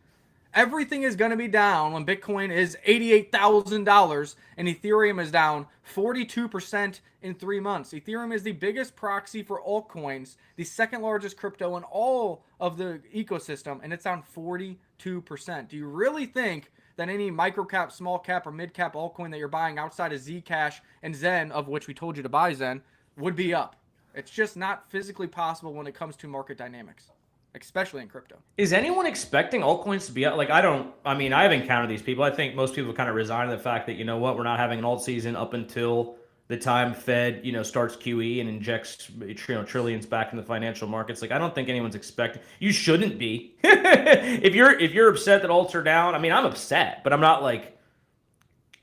everything is going to be down when Bitcoin is $88,000 and Ethereum is down 42% in 3 months. Ethereum is the biggest proxy for altcoins, the second largest crypto in all of the ecosystem, and it's down 42%. Do you really think that any microcap, small cap, or mid cap altcoin that you're buying outside of Zcash and Zen, of which we told you to buy Zen, would be up? It's just not physically possible when it comes to market dynamics, especially in crypto. Is anyone expecting altcoins to be up? Like, I haven't counted these people. I think most people kind of resign to the fact that, you know what, we're not having an alt season up until the time Fed, starts QE and injects, trillions back in the financial markets. Like, I don't think anyone's expecting. You shouldn't be. If you're upset that alts are down, I mean, I'm upset, but I'm not like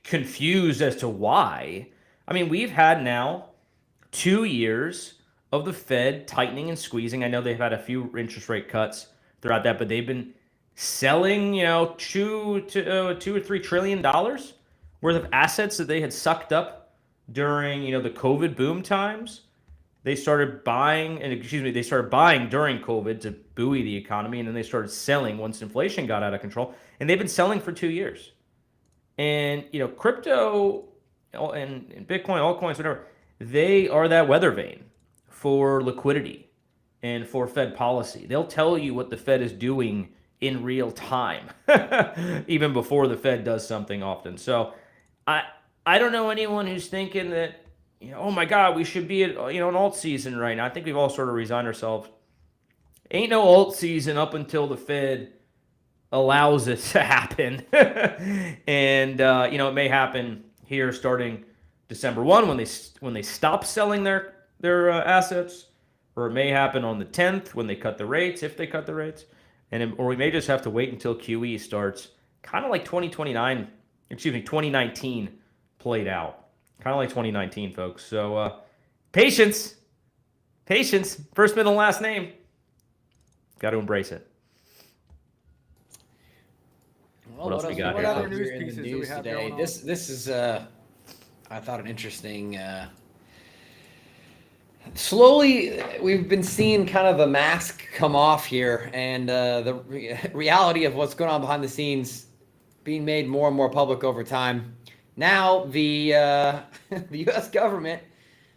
confused as to why. I mean, we've had now 2 years of the Fed tightening and squeezing. I know they've had a few interest rate cuts throughout that, but they've been selling, $2 or $3 trillion worth of assets that they had sucked up during, the COVID boom times. They started buying during COVID to buoy the economy, and then they started selling once inflation got out of control. And they've been selling for 2 years. And, crypto and Bitcoin, altcoins, whatever, they are that weather vane for liquidity and for Fed policy. They'll tell you what the Fed is doing in real time, even before the Fed does something often. So I don't know anyone who's thinking that, oh my God, we should be at, an alt season right now. I think we've all sort of resigned ourselves. Ain't no alt season up until the Fed allows it to happen. And, it may happen here starting December 1 when they stop selling their assets, or it may happen on the 10th when they cut the rates, if they cut the rates, or we may just have to wait until QE starts, kind of like 2019 played out, kind of like 2019, folks. So patience, first, middle, last name, got to embrace it. Well, what else we got what here, other folks? news pieces do we have today? This is I thought an interesting. Slowly, we've been seeing kind of the mask come off here, and the reality of what's going on behind the scenes being made more and more public over time. Now, the U.S. government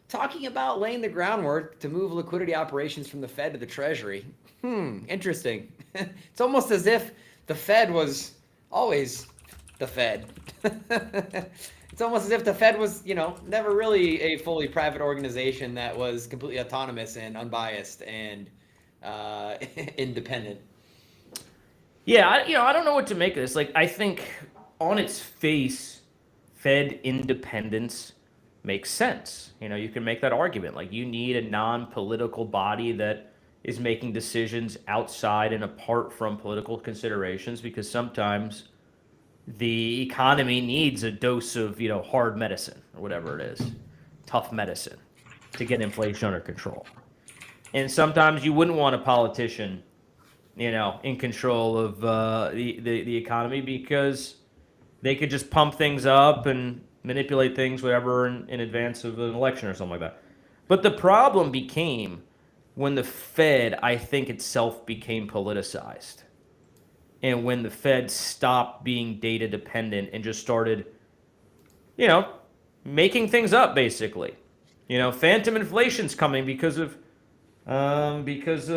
talking about laying the groundwork to move liquidity operations from the Fed to the Treasury. Interesting. It's almost as if the Fed was always the Fed. It's almost as if the Fed was, never really a fully private organization that was completely autonomous and unbiased and independent. Yeah, I don't know what to make of this. Like, I think on its face, Fed independence makes sense. You can make that argument. Like, you need a non-political body that is making decisions outside and apart from political considerations, because sometimes the economy needs a dose of, hard medicine or whatever it is, tough medicine, to get inflation under control. And sometimes you wouldn't want a politician, in control of the economy, because they could just pump things up and manipulate things, whatever, in advance of an election or something like that. But the problem became when the Fed, I think itself, became politicized. And when the Fed stopped being data dependent and just started, making things up, basically. Phantom inflation's coming because of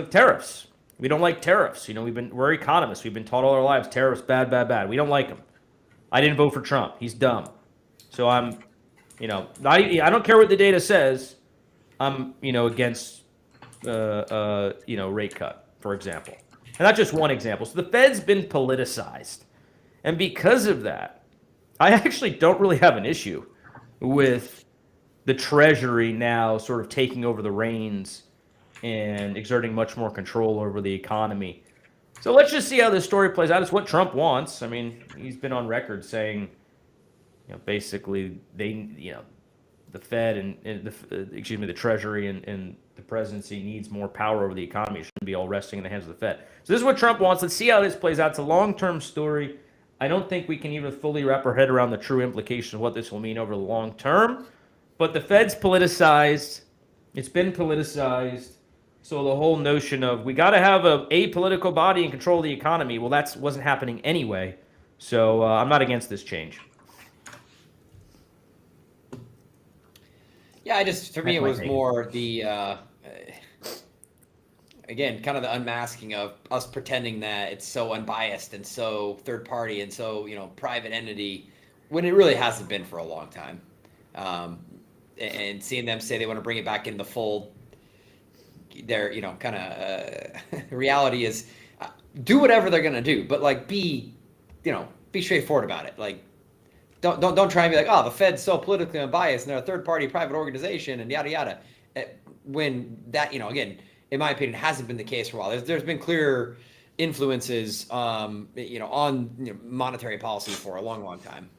tariffs. We don't like tariffs. We're economists. We've been taught all our lives tariffs bad, bad, bad. We don't like them. I didn't vote for Trump. He's dumb. So I'm, I don't care what the data says. I'm, against, rate cut, for example. And that's just one example. So the Fed's been politicized. And because of that, I actually don't really have an issue with the Treasury now sort of taking over the reins and exerting much more control over the economy. So let's just see how this story plays out. It's what Trump wants. I mean, he's been on record saying, basically the Fed and the Treasury and the presidency needs more power over the economy. It shouldn't be all resting in the hands of the Fed. So this is what Trump wants. Let's see how this plays out. It's a long-term story. I don't think we can even fully wrap our head around the true implications of what this will mean over the long term. But the Fed's politicized. It's been politicized. So the whole notion of we got to have a apolitical body and control the economy, well, that wasn't happening anyway. So I'm not against this change. Yeah, for me, it was more the, again, kind of the unmasking of us pretending that it's so unbiased and so third party and so, private entity, when it really hasn't been for a long time. And seeing them say they want to bring it back in the fold, their, kind of reality is do whatever they're going to do, but be straightforward about it. Don't try and be like, oh, the Fed's so politically unbiased and they're a third-party private organization and yada yada. When that, again, in my opinion, hasn't been the case for a while. There's been clear influences, on monetary policy for a long, long time.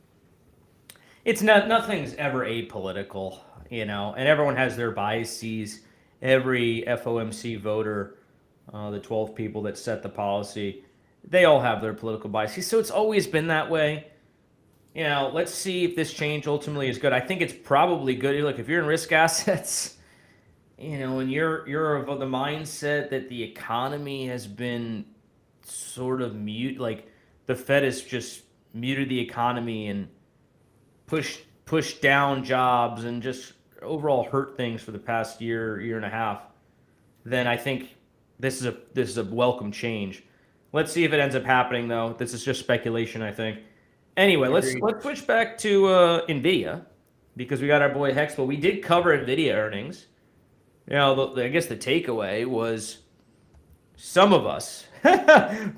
It's nothing's ever apolitical, and everyone has their biases. Every FOMC voter, the 12 people that set the policy, they all have their political biases. So it's always been that way. Let's see if this change ultimately is good. I think it's probably good. Look, if you're in risk assets, and you're of the mindset that the economy has been sort of the Fed has just muted the economy and pushed down jobs and just overall hurt things for the past year and a half, then I think this is a welcome change. Let's see if it ends up happening, though. This is just speculation, I think. Anyway, let's switch back to NVIDIA, because we got our boy Hex, but we did cover NVIDIA earnings. I guess the takeaway was some of us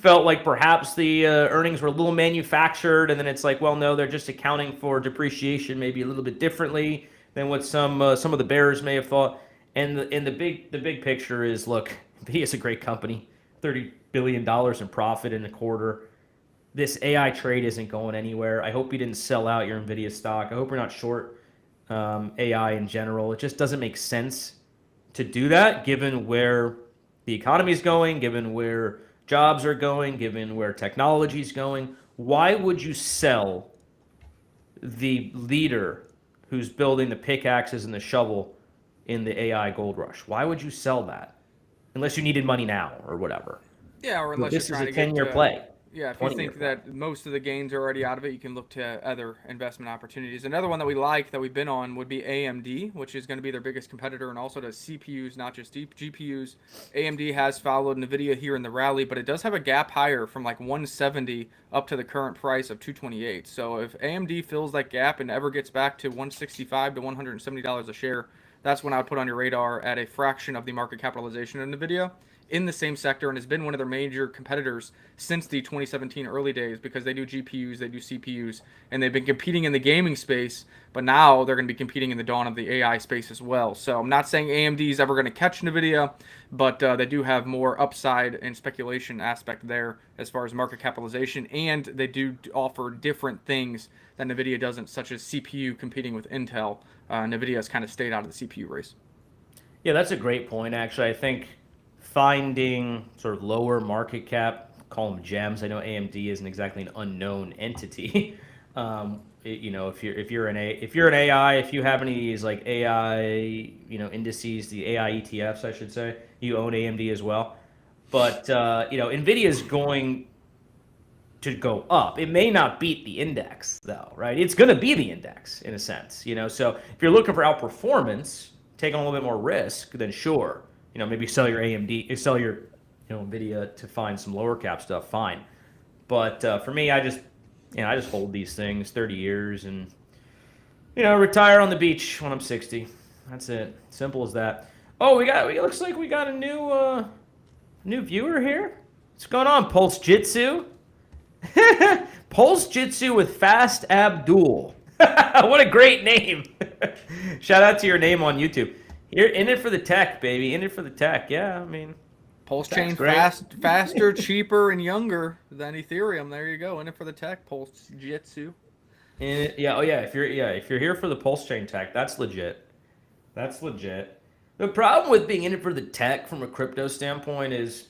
felt like perhaps the earnings were a little manufactured, and then it's like, well, no, they're just accounting for depreciation maybe a little bit differently than what some of the bears may have thought. And the big picture is, look, NVIDIA is a great company, $30 billion in profit in a quarter. This AI trade isn't going anywhere. I hope you didn't sell out your NVIDIA stock. I hope you're not short AI in general. It just doesn't make sense to do that, given where the economy is going, given where jobs are going, given where technology is going. Why would you sell the leader who's building the pickaxes and the shovel in the AI gold rush? Why would you sell that? Unless you needed money now or whatever. Yeah, or unless this you're trying is a 10-year to play. Yeah, if you think that most of the gains are already out of it, you can look to other investment opportunities. Another one that we like that we've been on would be AMD, which is going to be their biggest competitor, and also does CPUs, not just GPUs. AMD has followed NVIDIA here in the rally, but it does have a gap higher from 170 up to the current price of 228. So if AMD fills that gap and ever gets back to $165 to $170 a share, that's when I would put on your radar at a fraction of the market capitalization of NVIDIA, in the same sector, and has been one of their major competitors since the 2017 early days, because they do GPUs, they do CPUs, and they've been competing in the gaming space, but now they're going to be competing in the dawn of the AI space as well. So I'm not saying AMD is ever going to catch NVIDIA, but they do have more upside and speculation aspect there as far as market capitalization, and they do offer different things that NVIDIA doesn't, such as CPU competing with Intel. NVIDIA has kind of stayed out of the CPU race. Yeah, that's a great point, actually. I think finding sort of lower market cap, call them gems. I know AMD isn't exactly an unknown entity. If you're an AI, if you have any of these AI, indices, the AI ETFs, I should say, you own AMD as well. But NVIDIA is going to go up. It may not beat the index though, right? It's going to be the index in a sense, you know. So if you're looking for outperformance, taking a little bit more risk, then sure, you know, maybe sell your AMD, sell your, you know, NVIDIA to find some lower cap stuff, fine. But for me, I just hold these things 30 years and, you know, retire on the beach when I'm 60. That's it. Simple as that. Oh, it looks like we got a new viewer here. What's going on, Pulse Jitsu? Pulse Jitsu with Fast Abdul. What a great name. Shout out to your name on YouTube. You're in it for the tech, baby. In it for the tech. Yeah, I mean, Pulse chain faster, cheaper, and younger than Ethereum. There you go. In it for the tech. Pulse Jitsu. Yeah. Oh yeah. If you're here for the Pulse chain tech, that's legit. That's legit. The problem with being in it for the tech from a crypto standpoint is,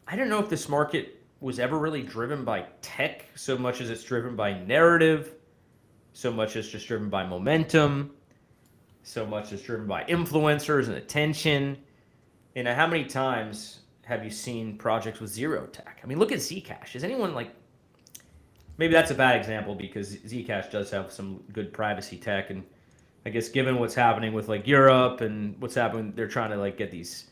I don't know if this market was ever really driven by tech so much as it's driven by narrative, so much as just driven by momentum, so much as driven by influencers and attention. You know, how many times have you seen projects with zero tech? I mean, look at Zcash. Is anyone like, maybe that's a bad example because Zcash does have some good privacy tech, and I guess given what's happening with like Europe and what's happening, they're trying to like get these,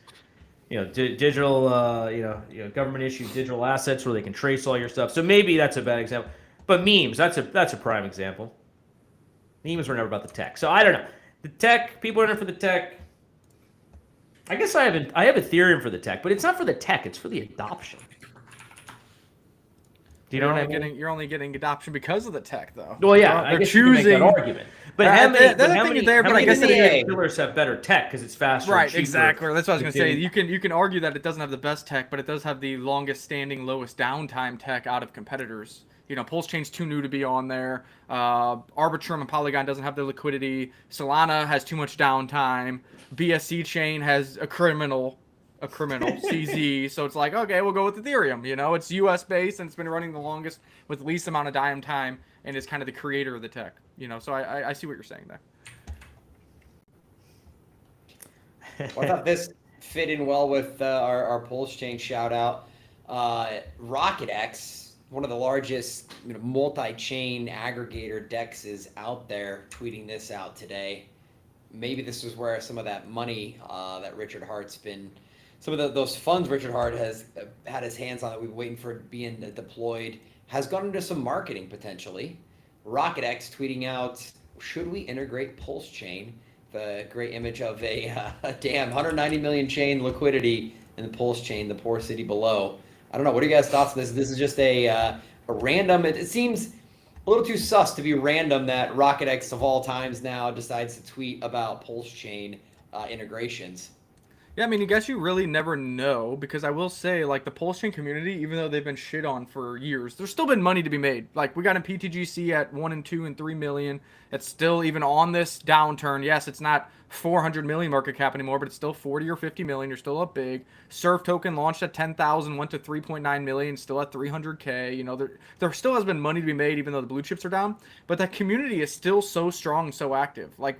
you know, digital, you know, government issued digital assets where they can trace all your stuff. So maybe that's a bad example. But memes, that's a prime example. Memes were never about the tech. So I don't know. The tech, people are in it for the tech. I guess I have Ethereum for the tech, but it's not for the tech. It's for the adoption. Do you know what I mean? You're only getting adoption because of the tech, though. Well, yeah, I guess you can make that argument. But how many pillars have better tech because it's faster? Right, and cheaper? exactly. That's what I was gonna say. You can argue that it doesn't have the best tech, but it does have the longest standing, lowest downtime tech out of competitors. You know, Pulse Chain's too new to be on there. Arbitrum and Polygon doesn't have the liquidity. Solana has too much downtime. BSC chain has a criminal CZ. So it's like, okay, we'll go with Ethereum. You know, it's US based and it's been running the longest with the least amount of downtime and is kind of the creator of the tech. You know, so I see what you're saying there. Well, I thought this fit in well with our Pulse Chain shout out. RocketX, one of the largest multi-chain aggregator dexes out there, tweeting this out today. Maybe this is where some of that money that Richard Hart's been, some of those funds Richard Hart has had his hands on that we've been waiting for being deployed, has gone into some marketing potentially. RocketX tweeting out, should we integrate Pulse Chain? The great image of a damn 190 million chain liquidity in the Pulse Chain, the poor city below. I don't know. What are you guys' thoughts on this? This is just a random. It seems a little too sus to be random that RocketX of all times now decides to tweet about Pulse Chain integrations. Yeah, I mean, I guess you really never know, because I will say, like, the Pulse Chain community, even though they've been shit on for years, there's still been money to be made. Like, we got in PTGC at 1 and 2 and 3 million. It's still, even on this downturn, yes, it's not 400 million market cap anymore, but it's still 40 or 50 million. You're still up big. Surf token launched at 10,000, went to 3.9 million, still at 300K. You know, there still has been money to be made, even though the blue chips are down. But that community is still so strong and so active. Like,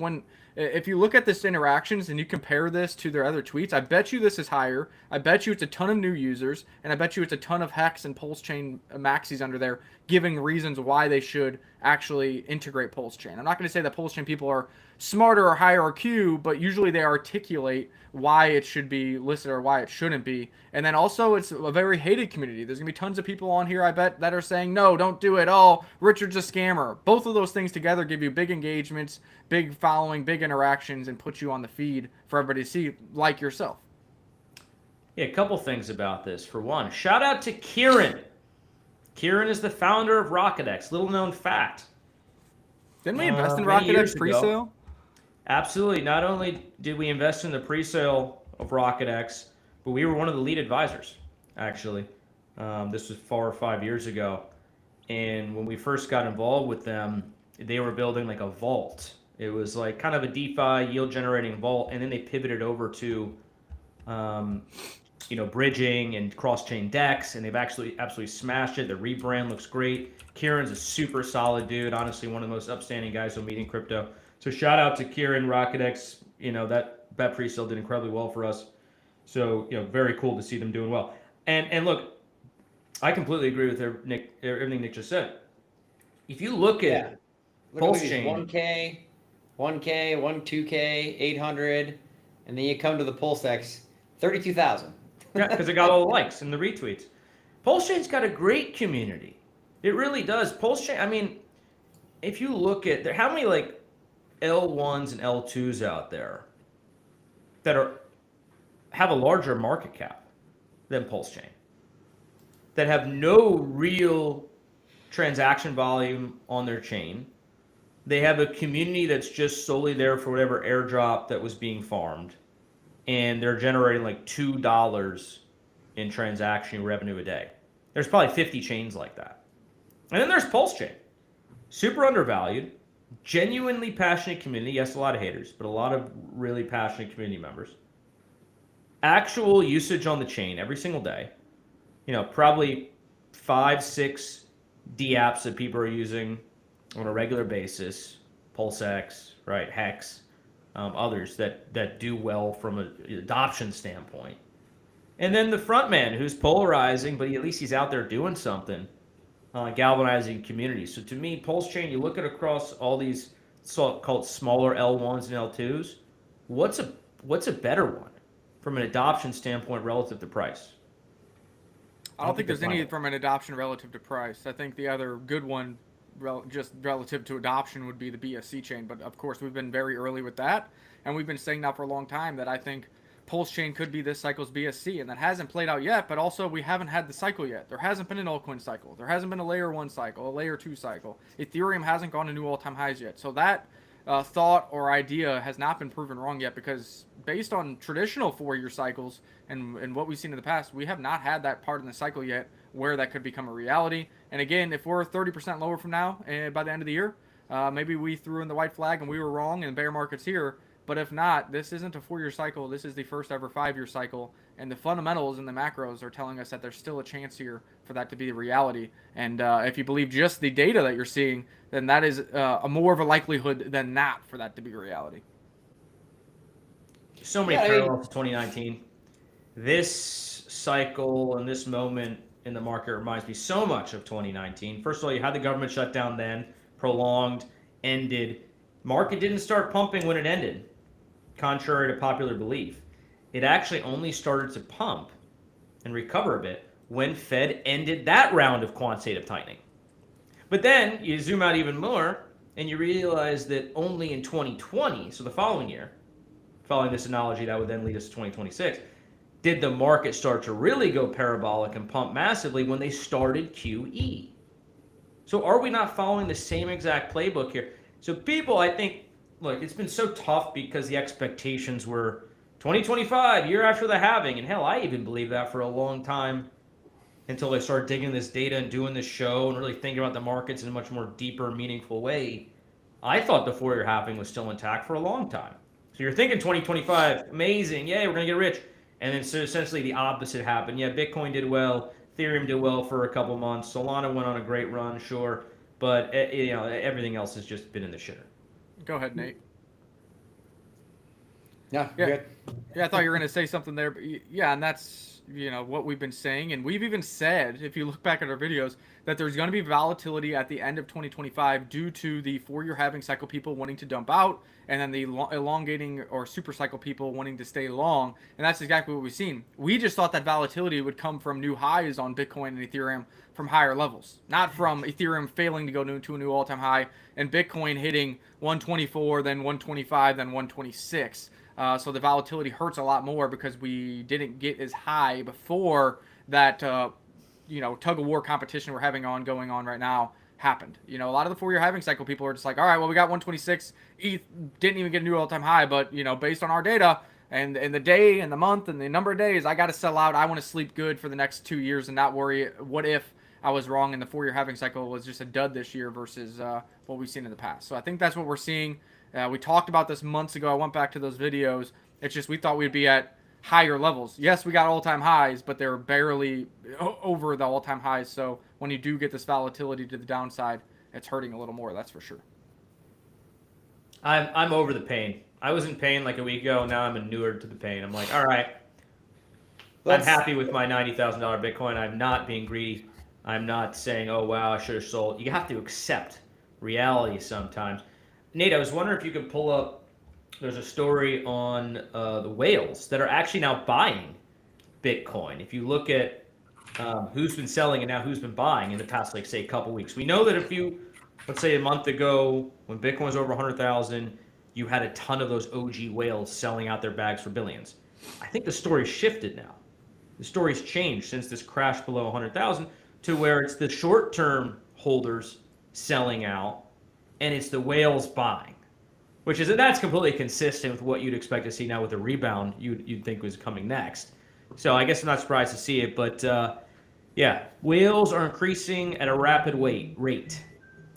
if you look at this interactions and you compare this to their other tweets, I bet you this is higher. I bet you it's a ton of new users, and I bet you it's a ton of Hex and Pulse Chain maxis under there giving reasons why they should actually integrate Pulse Chain. I'm not going to say that Pulse Chain people are smarter or higher IQ, but usually they articulate why it should be listed or why it shouldn't be. And then also, it's a very hated community. There's going to be tons of people on here, I bet, that are saying, no, don't do it. Oh, Richard's a scammer. Both of those things together give you big engagements, big following, big interactions, and put you on the feed for everybody to see, like yourself. Yeah, a couple things about this. For one, shout out to Kieran. Kieran is the founder of RocketX. Little known fact. Didn't we invest in RocketX pre-sale? Absolutely. Not only did we invest in the pre-sale of RocketX, but we were one of the lead advisors, actually. This was 4 or 5 years ago. And when we first got involved with them, they were building like a vault. It was like kind of a DeFi yield-generating vault, and then they pivoted over to bridging and cross-chain DEX, and they've actually absolutely smashed it. The rebrand looks great. Kieran's a super solid dude. Honestly, one of the most upstanding guys I'll meet in crypto. So shout out to Kieran, RocketX. That pre-sale did incredibly well for us. So very cool to see them doing well. And look, I completely agree with everything Nick just said. If you look Yeah. at Look Pulse at these Chain, 1K, 2K, 800, and then you come to the Pulse X, 32,000. yeah, because it got all the likes and the retweets. Pulse Chain's got a great community. It really does. Pulse Chain, I mean, if you look at how many like L1s and L2s out there that have a larger market cap than Pulse Chain, that have no real transaction volume on their chain. They have a community that's just solely there for whatever airdrop that was being farmed, and they're generating like $2 in transaction revenue a day. There's probably 50 chains like that. And then there's Pulse Chain. Super undervalued, genuinely passionate community. Yes, a lot of haters, but a lot of really passionate community members. Actual usage on the chain every single day. Probably 5-6 D apps that people are using on a regular basis. PulseX, right? Hex, others that do well from an adoption standpoint. And then the front man who's polarizing, but at least he's out there doing something, galvanizing communities. So to me, Pulse Chain, you look at across all these so-called smaller L1s and L2s, what's a better one from an adoption standpoint relative to price? I don't think there's any from an adoption relative to price. I think the other good one, just relative to adoption, would be the BSC chain. But of course, we've been very early with that, and we've been saying now for a long time that I think Pulse Chain could be this cycle's BSC, and that hasn't played out yet. But also, we haven't had the cycle yet. There hasn't been an altcoin cycle. There hasn't been a layer 1 cycle, a layer 2 cycle. Ethereum hasn't gone to new all-time highs yet. So that thought or idea has not been proven wrong yet, because based on traditional 4-year cycles and what we've seen in the past, we have not had that part in the cycle yet where that could become a reality. And again, if we're 30% lower from now by the end of the year, maybe we threw in the white flag and we were wrong and bear market's here. But if not, this isn't a 4-year cycle. This is the first ever 5-year cycle. And the fundamentals and the macros are telling us that there's still a chance here for that to be the reality. And if you believe just the data that you're seeing, then that is a more of a likelihood than not for that to be a reality. So many parallels to 2019. This cycle and this moment in the market reminds me so much of 2019. First of all, you had the government shutdown then, prolonged, ended. Market didn't start pumping when it ended, contrary to popular belief. It actually only started to pump and recover a bit when Fed ended that round of quantitative tightening. But then you zoom out even more and you realize that only in 2020, so the following year, following this analogy that would then lead us to 2026, did the market start to really go parabolic and pump massively when they started QE. So are we not following the same exact playbook here? So people, I think, look, it's been so tough because the expectations were 2025, year after the halving. And hell, I even believed that for a long time until I started digging this data and doing this show and really thinking about the markets in a much more deeper, meaningful way. I thought the 4-year halving was still intact for a long time. So you're thinking 2025, amazing, yay, we're going to get rich. And then so essentially the opposite happened. Yeah, Bitcoin did well, Ethereum did well for a couple months, Solana went on a great run, sure, but everything else has just been in the shitter. Go ahead, Nate. Yeah, good. Yeah, I thought you were going to say something there, but yeah, and that's what we've been saying, and we've even said, if you look back at our videos, that there's going to be volatility at the end of 2025 due to the 4-year halving cycle people wanting to dump out, and then the elongating or super cycle people wanting to stay long, and that's exactly what we've seen. We just thought that volatility would come from new highs on Bitcoin and Ethereum from higher levels, not from Ethereum failing to go to a new all-time high and Bitcoin hitting 124, then 125, then 126. So the volatility hurts a lot more because we didn't get as high before that, tug-of-war competition we're having going on right now happened. A lot of the 4-year halving cycle people are just like, all right, well, we got 126. ETH didn't even get a new all-time high, but, based on our data and the day and the month and the number of days, I got to sell out. I want to sleep good for the next 2 years and not worry what if I was wrong and the 4-year halving cycle was just a dud this year versus what we've seen in the past. So I think that's what we're seeing. We talked about this months ago. I went back to those videos. It's just we thought we'd be at higher levels. Yes, we got all-time highs, but they're barely over the all-time highs. So when you do get this volatility to the downside, it's hurting a little more, that's for sure. I'm over the pain. I was in pain like a week ago. Now I'm inured to the pain. I'm like, all right, I'm happy with my $90,000 Bitcoin. I'm not being greedy. I'm not saying, oh, wow, I should have sold. You have to accept reality sometimes. Nate, I was wondering if you could pull up, there's a story on the whales that are actually now buying Bitcoin. If you look at who's been selling and now who's been buying in the past, like, say, a couple weeks. We know that if you, let's say a month ago, when Bitcoin was over 100,000, you had a ton of those OG whales selling out their bags for billions. I think the story's shifted now. The story's changed since this crash below 100,000 to where it's the short-term holders selling out and it's the whales buying, which is, that's completely consistent with what you'd expect to see now with the rebound you'd think was coming next. So I guess I'm not surprised to see it, but yeah, whales are increasing at a rapid rate.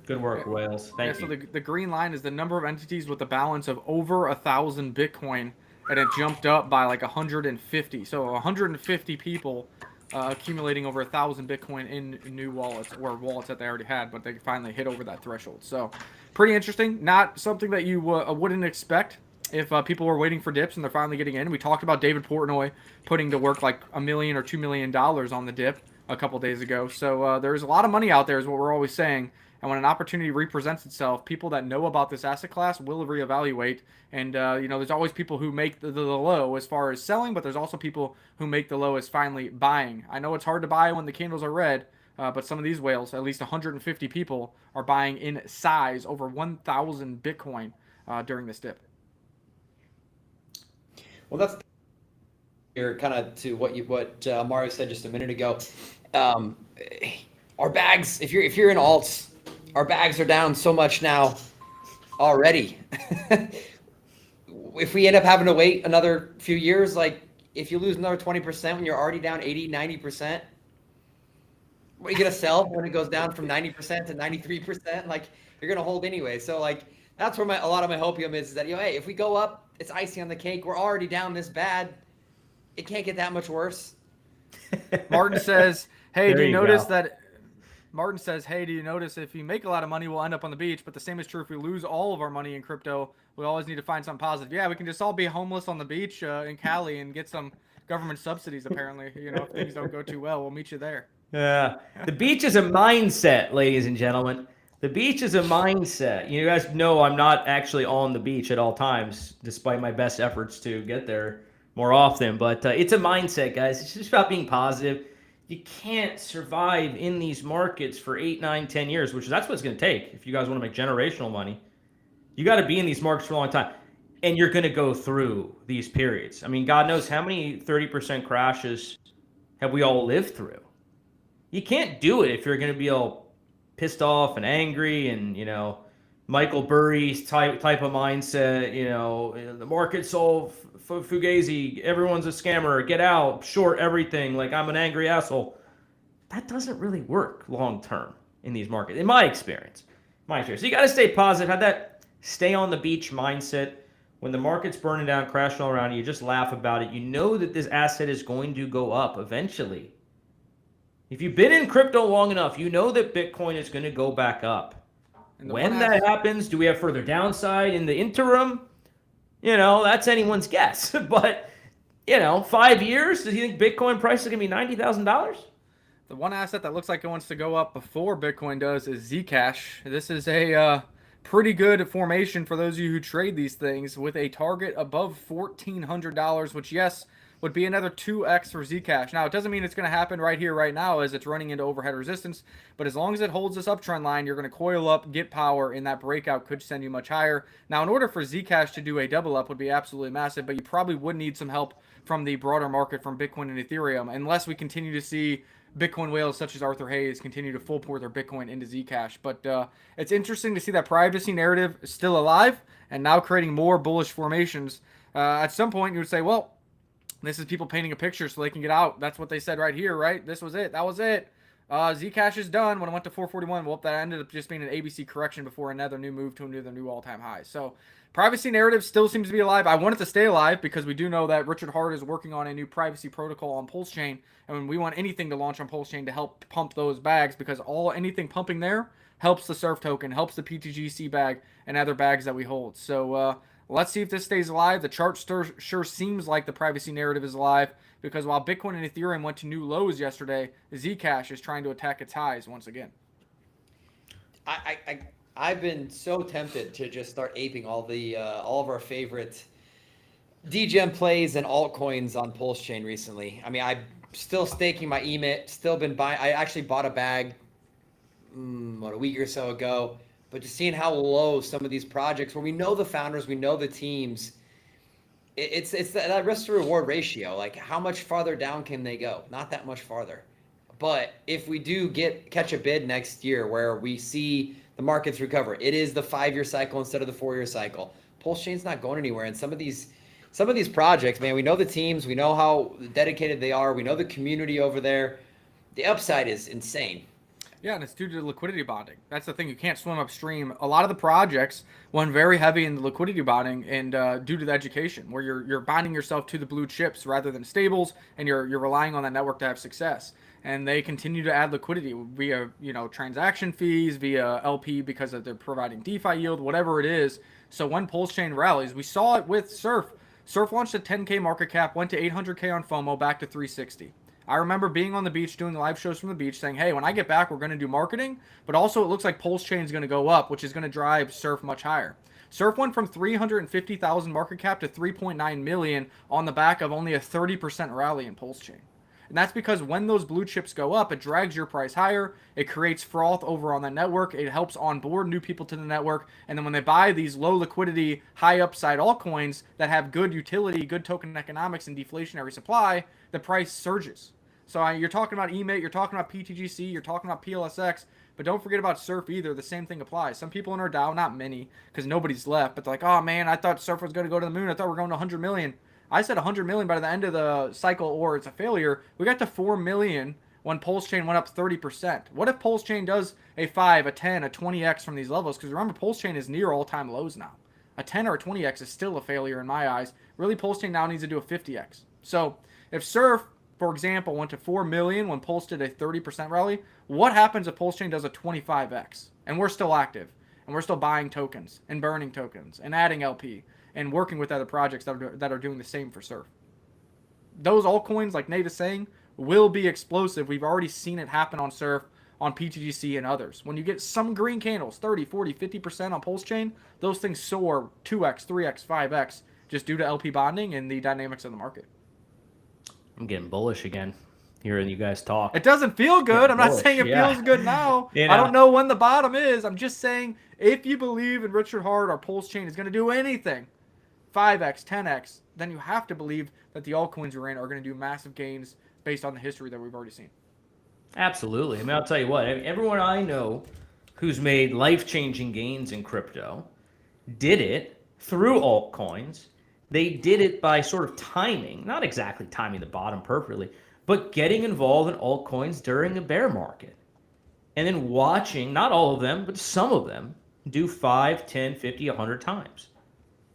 Good work, whales. Thank you. So the green line is the number of entities with a balance of over 1,000 Bitcoin, and it jumped up by like 150. So 150 people accumulating over 1,000 Bitcoin in new wallets, or wallets that they already had, but they finally hit over that threshold. So pretty interesting. Not something that you wouldn't expect if people were waiting for dips and they're finally getting in. We talked about David Portnoy putting to work like $1 million or $2 million on the dip a couple days ago. So there's a lot of money out there, is what we're always saying. And when an opportunity represents itself, people that know about this asset class will reevaluate. And, there's always people who make the low as far as selling, but there's also people who make the low as finally buying. I know it's hard to buy when the candles are red, but some of these whales, at least 150 people, are buying in size over 1,000 Bitcoin during this dip. Well, that's here kind of to what Mario said just a minute ago. Our bags, if you're in alts, our bags are down so much now already. If we end up having to wait another few years, like if you lose another 20% when you're already down 80, 90%, what are you going to sell when it goes down from 90% to 93%? Like, you're going to hold anyway. So, like, that's where a lot of my hopium is that, hey, if we go up, it's icing on the cake. We're already down this bad. It can't get that much worse. Martin says, hey, do you notice that... Martin says, hey, do you notice if you make a lot of money, we'll end up on the beach, but the same is true if we lose all of our money in crypto. We always need to find something positive. Yeah, we can just all be homeless on the beach in Cali and get some government subsidies, apparently. If things don't go too well, we'll meet you there. Yeah. The beach is a mindset, ladies and gentlemen. The beach is a mindset. You guys know I'm not actually on the beach at all times, despite my best efforts to get there more often. But it's a mindset, guys. It's just about being positive. You can't survive in these markets for 8, 9, 10 years, that's what it's going to take if you guys want to make generational money. You got to be in these markets for a long time, and you're going to go through these periods. I mean, God knows how many 30% crashes have we all lived through. You can't do it if you're going to be all pissed off and angry and, Michael Burry's type of mindset, the market's all fugazi, everyone's a scammer, get out, short everything, like I'm an angry asshole. That doesn't really work long term in these markets, in my experience. So you got to stay positive, have that stay on the beach mindset. When the market's burning down, crashing all around you, just laugh about it. You know that this asset is going to go up eventually. If you've been in crypto long enough, you know that Bitcoin is going to go back up. When that happens, do we have further downside in the interim? That's anyone's guess. But, 5 years, do you think Bitcoin price is going to be $90,000? The one asset that looks like it wants to go up before Bitcoin does is Zcash. This is a pretty good formation for those of you who trade these things with a target above $1,400, which, yes, would be another 2x for Zcash. Now, it doesn't mean it's going to happen right here, right now, as it's running into overhead resistance. But as long as it holds this uptrend line, you're going to coil up, get power, and that breakout could send you much higher. Now, in order for Zcash to do a double up would be absolutely massive, but you probably would need some help from the broader market from Bitcoin and Ethereum, unless we continue to see Bitcoin whales such as Arthur Hayes continue to full pour their Bitcoin into Zcash. But it's interesting to see that privacy narrative is still alive and now creating more bullish formations. At some point, you would say, well, this is people painting a picture so they can get out. That's what they said right here, right? This was it. That was it. Zcash is done. When it went to 441, well, that ended up just being an ABC correction before another new move to another new all-time high. So privacy narrative still seems to be alive. I want it to stay alive because we do know that Richard Hart is working on a new privacy protocol on Pulse Chain, and we want anything to launch on Pulse Chain to help pump those bags, because anything pumping there helps the Surf token, helps the PTGC bag, and other bags that we hold. So let's see if this stays alive. The chart sure seems like the privacy narrative is alive. because while Bitcoin and Ethereum went to new lows yesterday, Zcash is trying to attack its highs once again. I've been so tempted to just start aping all of our favorite DGEM plays and altcoins on Pulse Chain recently. I mean, I'm still staking my EMIT, still been buying. I actually bought a bag a week or so ago, but just seeing how low some of these projects, where we know the founders, we know the teams, it's that risk to reward ratio. Like, how much farther down can they go? Not that much farther. But if we do catch a bid next year where we see the markets recover, it is the 5-year cycle instead of the 4-year cycle. Pulse Chain's not going anywhere, and some of these projects, man, we know the teams, we know how dedicated they are, we know the community over there. The upside is insane. Yeah, and it's due to liquidity bonding. That's the thing. You can't swim upstream. A lot of the projects went very heavy in the liquidity bonding, and due to the education, where you're bonding yourself to the blue chips rather than stables, and you're relying on that network to have success. And they continue to add liquidity via transaction fees, via LP because they're providing DeFi yield, whatever it is. So when Pulse Chain rallies, we saw it with Surf. Surf launched a 10K market cap, went to 800K on FOMO, back to 360. I remember being on the beach doing live shows from the beach saying, hey, when I get back, we're going to do marketing, but also it looks like Pulse Chain is going to go up, which is going to drive Surf much higher. Surf went from 350,000 market cap to 3.9 million on the back of only a 30% rally in Pulse Chain. And that's because when those blue chips go up, it drags your price higher. It creates froth over on the network. It helps onboard new people to the network. And then when they buy these low liquidity, high upside altcoins that have good utility, good token economics, and deflationary supply, the price surges. So you're talking about EMIT, you're talking about PTGC, you're talking about PLSX, but don't forget about Surf either. The same thing applies. Some people in our DAO, not many, because nobody's left, but they're like, oh man, I thought Surf was going to go to the moon. I thought we were going to 100 million. I said 100 million by the end of the cycle, or it's a failure. We got to 4 million when Pulse Chain went up 30%. What if Pulse Chain does a 5, a 10, a 20x from these levels? Because remember, Pulse Chain is near all-time lows now. A 10 or a 20x is still a failure in my eyes. Really, Pulse Chain now needs to do a 50x. So if Surf, for example, went to 4 million when Pulse did a 30% rally, what happens if Pulse Chain does a 25x? And we're still active, and we're still buying tokens and burning tokens and adding LP and working with other projects that are doing the same for Surf. Those altcoins, like Nate is saying, will be explosive. We've already seen it happen on Surf, on PTGC, and others. When you get some green candles, 30, 40, 50% on Pulse Chain, those things soar 2x, 3x, 5x, just due to LP bonding and the dynamics of the market. I'm getting bullish again, hearing you guys talk. It doesn't feel good. I'm not saying it feels good now. I don't know when the bottom is. I'm just saying, if you believe in Richard Hart or Pulse Chain is going to do anything, 5x, 10x, then you have to believe that the altcoins we're in are going to do massive gains based on the history that we've already seen. Absolutely. I mean, I'll tell you what, everyone I know who's made life-changing gains in crypto did it through altcoins. They did it by sort of timing, not exactly timing the bottom perfectly, but getting involved in altcoins during a bear market. And then watching, not all of them, but some of them, do 5, 10, 50, 100 times.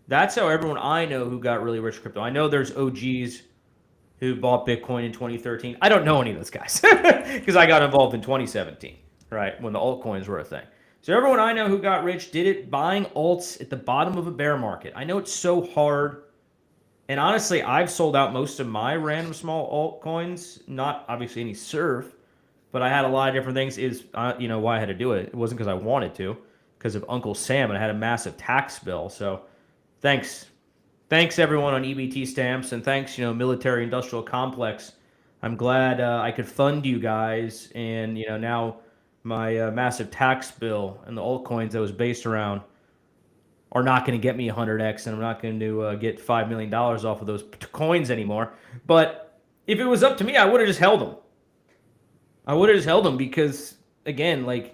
That's how everyone I know who got really rich crypto. I know there's OGs who bought Bitcoin in 2013. I don't know any of those guys because I got involved in 2017, right, when the altcoins were a thing. So everyone I know who got rich did it buying alts at the bottom of a bear market. I know it's so hard. And honestly, I've sold out most of my random small altcoins, not obviously any Surf, but I had a lot of different things. Why I had to do it. It wasn't because I wanted to, because of Uncle Sam, and I had a massive tax bill. So thanks everyone on EBT stamps, and thanks, military industrial complex. I'm glad I could fund you guys, and now my massive tax bill and the altcoins that was based around are not going to get me 100x, and I'm not going to get $5 million off of those coins anymore. But if it was up to me, I would have just held them. I would have just held them because, again,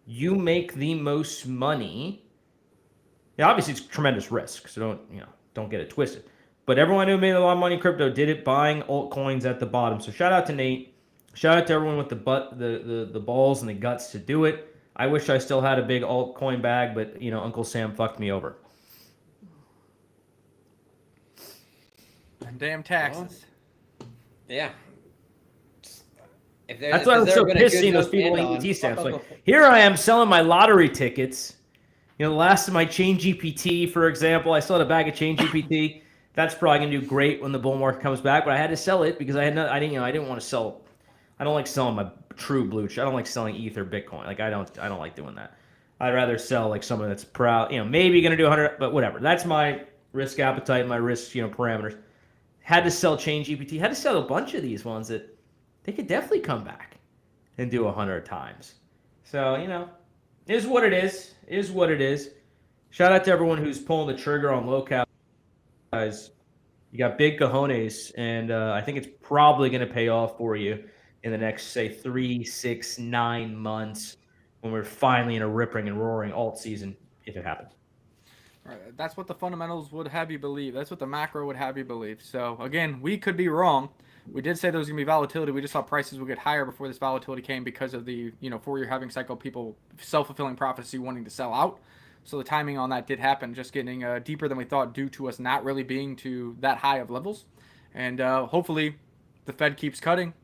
you make the most money. Yeah, obviously, it's tremendous risk, so don't get it twisted. But everyone who made a lot of money in crypto did it buying altcoins at the bottom. So shout out to Nate. Shout out to everyone with the balls and the guts to do it. I wish I still had a big altcoin bag, but Uncle Sam fucked me over. Damn taxes. Yeah. That's why I'm so pissed seeing those people in EBT stamps. Here I am selling my lottery tickets. The last of my Chain GPT, for example, I still had a bag of Chain GPT. That's probably gonna do great when the bull market comes back. But I had to sell it because I didn't want to sell. I don't like selling my true blue chip. I don't like selling Ether, Bitcoin. Like I don't like doing that. I'd rather sell like someone that's proud. Maybe gonna do 100, but whatever. That's my risk appetite, my risk parameters. Had to sell Chain GPT. Had to sell a bunch of these ones that they could definitely come back and do 100 times. So is what it is. Is what it is. Shout out to everyone who's pulling the trigger on low cap. Guys, you got big cojones, and I think it's probably going to pay off for you in the next, say, 3, 6, 9 months when we're finally in a ripping and roaring alt season, if it happens. Right, that's what the fundamentals would have you believe. That's what the macro would have you believe. So, again, we could be wrong. We did say there was going to be volatility. We just thought prices would get higher before this volatility came because of the 4-year halving cycle, people self-fulfilling prophecy wanting to sell out. So the timing on that did happen, just getting deeper than we thought due to us not really being to that high of levels. And hopefully the Fed keeps cutting.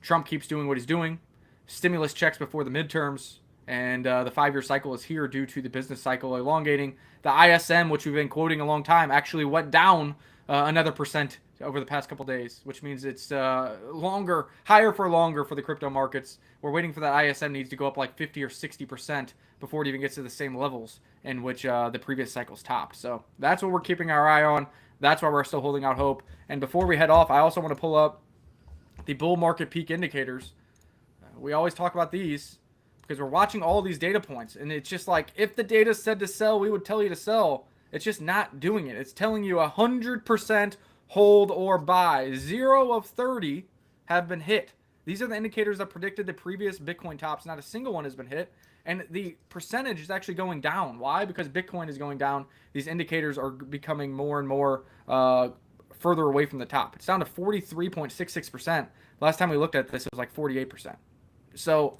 Trump keeps doing what he's doing. Stimulus checks before the midterms. And the 5-year cycle is here due to the business cycle elongating. The ISM, which we've been quoting a long time, actually went down another % over the past couple days, which means it's higher for longer for the crypto markets. We're waiting for that ISM needs to go up like 50 or 60% before it even gets to the same levels in which the previous cycles topped. So that's what we're keeping our eye on. That's why we're still holding out hope. And before we head off, I also want to pull up the bull market peak indicators. We always talk about these because we're watching all these data points. And it's just like, if the data said to sell, we would tell you to sell. It's just not doing it. It's telling you 100% hold or buy. 0 of 30 have been hit. These are the indicators that predicted the previous Bitcoin tops. Not a single one has been hit. And the percentage is actually going down. Why? Because Bitcoin is going down. These indicators are becoming more and more further away from the top. It's down to 43.66%. Last time we looked at this, it was like 48%. So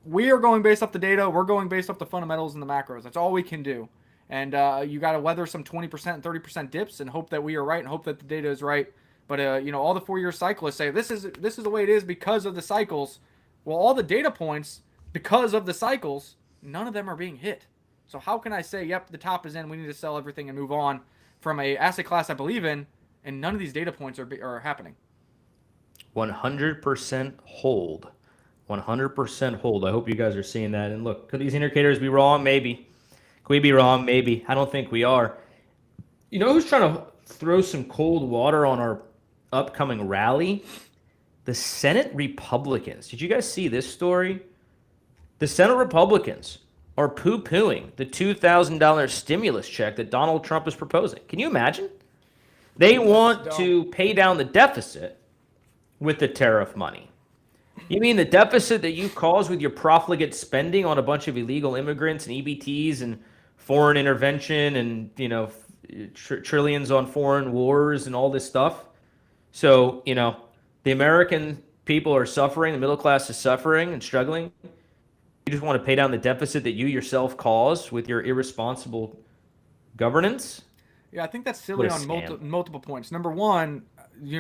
we are going based off the data. We're going based off the fundamentals and the macros. That's all we can do. And you got to weather some 20% and 30% dips and hope that we are right and hope that the data is right. But all the 4-year cyclists say this is the way it is because of the cycles. Well, all the data points, because of the cycles, none of them are being hit. So how can I say, yep, the top is in, we need to sell everything and move on from a asset class I believe in, and none of these data points are happening? 100% hold. 100% hold. I hope you guys are seeing that. And look, could these indicators be wrong? Maybe. Could we be wrong? Maybe. I don't think we are. You know who's trying to throw some cold water on our upcoming rally? The Senate Republicans. Did you guys see this story? The Senate Republicans are poo-pooing the $2,000 stimulus check that Donald Trump is proposing. Can you imagine? They want to pay down the deficit with the tariff money. You mean the deficit that you caused with your profligate spending on a bunch of illegal immigrants and EBTs and foreign intervention and, trillions on foreign wars and all this stuff? So, the American people are suffering, the middle class is suffering and struggling. You just want to pay down the deficit that you yourself caused with your irresponsible governance? Yeah, I think that's silly on multiple points. Number one,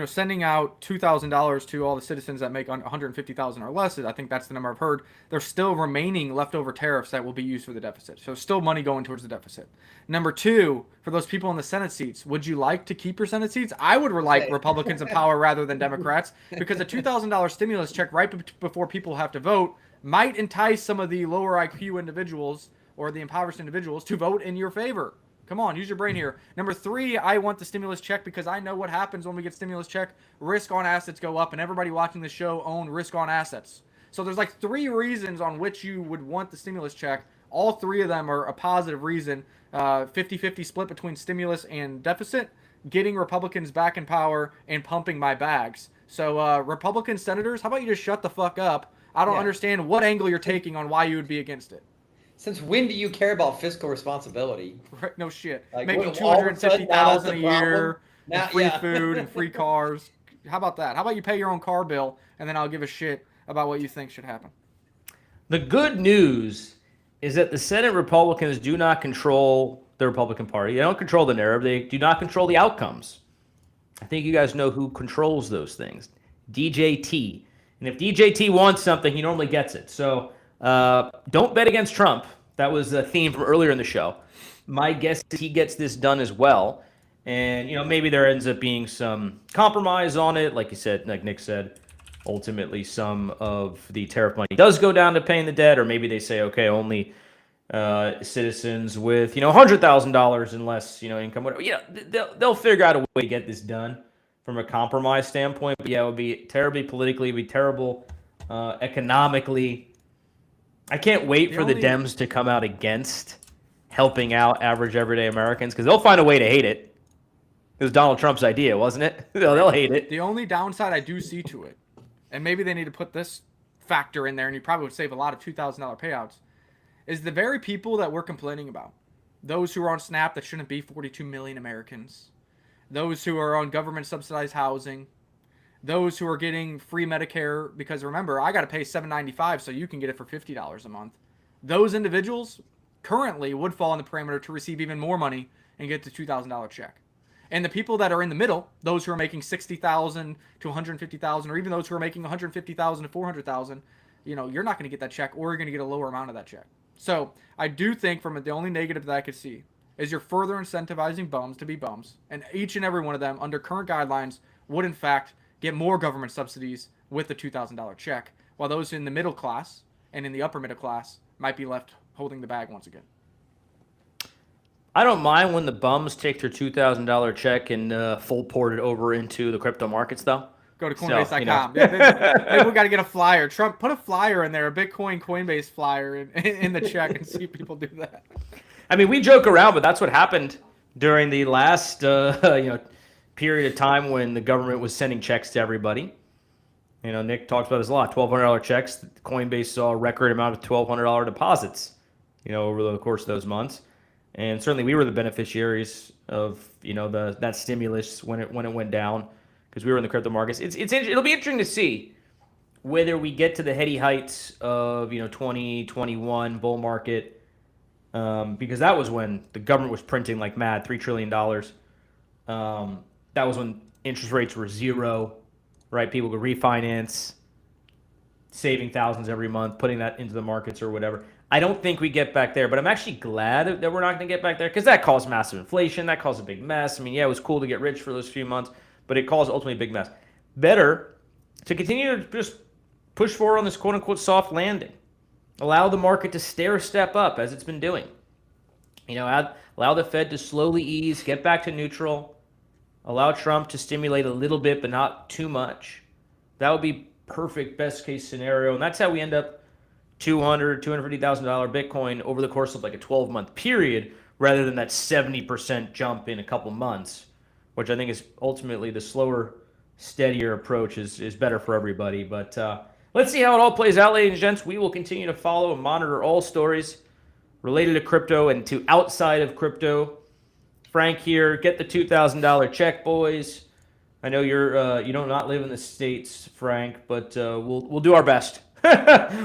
sending out $2,000 to all the citizens that make $150,000 or less, I think that's the number I've heard. There's still remaining leftover tariffs that will be used for the deficit. So still money going towards the deficit. Number two, for those people in the Senate seats, would you like to keep your Senate seats? I would like Republicans in power rather than Democrats, because a $2,000 stimulus check right before people have to vote might entice some of the lower IQ individuals or the impoverished individuals to vote in your favor. Come on, use your brain here. Number three, I want the stimulus check because I know what happens when we get stimulus check. Risk on assets go up, and everybody watching the show own risk on assets. So there's like 3 reasons on which you would want the stimulus check. All 3 of them are a positive reason. 50-50 split between stimulus and deficit, getting Republicans back in power, and pumping my bags. So Republican senators, how about you just shut the fuck up? I don't understand what angle you're taking on why you would be against it. Since when do you care about fiscal responsibility? Right, no shit. Like, making $250,000 a year, and free food and free cars. How about that? How about you pay your own car bill, and then I'll give a shit about what you think should happen. The good news is that the Senate Republicans do not control the Republican Party. They don't control the narrative. They do not control the outcomes. I think you guys know who controls those things. DJT. And if DJT wants something, he normally gets it. So don't bet against Trump. That was a theme from earlier in the show. My guess is he gets this done as well. And, maybe there ends up being some compromise on it. Like you said, like Nick said, ultimately some of the tariff money does go down to paying the debt, or maybe they say, okay, only citizens with, $100,000 and less, income, whatever. They'll figure out a way to get this done from a compromise standpoint. But yeah, it would be terribly politically, it would be terrible economically. I can't wait for the Dems to come out against helping out average everyday Americans, because they'll find a way to hate it. It was Donald Trump's idea, wasn't it? They'll hate it. The only downside I do see to it, and maybe they need to put this factor in there, and you probably would save a lot of $2,000 payouts, is the very people that we're complaining about. Those who are on SNAP that shouldn't be 42 million Americans. Those who are on government subsidized housing. Those who are getting free Medicare, because remember, I got to pay $7.95 so you can get it for $50 a month. Those individuals currently would fall in the parameter to receive even more money and get the $2,000 check. And the people that are in the middle, those who are making $60,000 to $150,000, or even those who are making $150,000 to $400,000, you're not going to get that check, or you're going to get a lower amount of that check. So I do think the only negative that I could see is you're further incentivizing bums to be bums, and each and every one of them, under current guidelines, would in fact get more government subsidies with the $2,000 check, while those in the middle class and in the upper middle class might be left holding the bag once again. I don't mind when the bums take their $2,000 check and full port it over into the crypto markets, though. Go to Coinbase.com. Maybe we got to get a flyer. Trump, put a flyer in there, a Bitcoin Coinbase flyer in the check, and see people do that. I mean, we joke around, but that's what happened during the last period of time when the government was sending checks to everybody. Nick talks about this a lot. $1,200 checks. Coinbase saw a record amount of $1,200 deposits, over the course of those months. And certainly we were the beneficiaries of, that stimulus when it went down, because we were in the crypto markets. It'll be interesting to see whether we get to the heady heights of 2021 bull market, because that was when the government was printing like mad, $3 trillion. That was when interest rates were zero, right? People could refinance, saving thousands every month, putting that into the markets or whatever. I don't think we get back there, but I'm actually glad that we're not going to get back there, because that caused massive inflation. That caused a big mess. I mean, yeah, it was cool to get rich for those few months, but it caused ultimately a big mess. Better to continue to just push forward on this quote-unquote soft landing. Allow the market to stair-step up as it's been doing. Allow the Fed to slowly ease, get back to neutral. Allow Trump to stimulate a little bit, but not too much. That would be perfect best-case scenario, and that's how we end up $250,000 Bitcoin over the course of like a 12-month period, rather than that 70% jump in a couple months, which I think is ultimately the slower, steadier approach is better for everybody. But let's see how it all plays out, ladies and gents. We will continue to follow and monitor all stories related to crypto and to outside of crypto. Frank here, get the $2,000 check, boys. I know you don't not live in the States, Frank, but we'll do our best.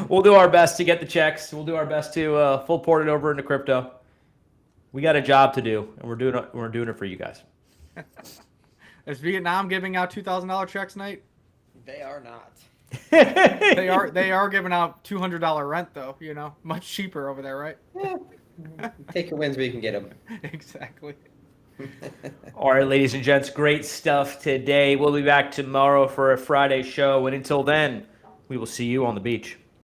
We'll do our best to get the checks. We'll do our best to full port it over into crypto. We got a job to do, and we're doing it for you guys. Is Vietnam giving out $2,000 checks, Nate? They are not. They are giving out $200 rent though. Much cheaper over there, right? Yeah. Take your wins where you can get them. Exactly. All right, ladies and gents, great stuff today. We'll be back tomorrow for a Friday show, and until then, we will see you on the beach.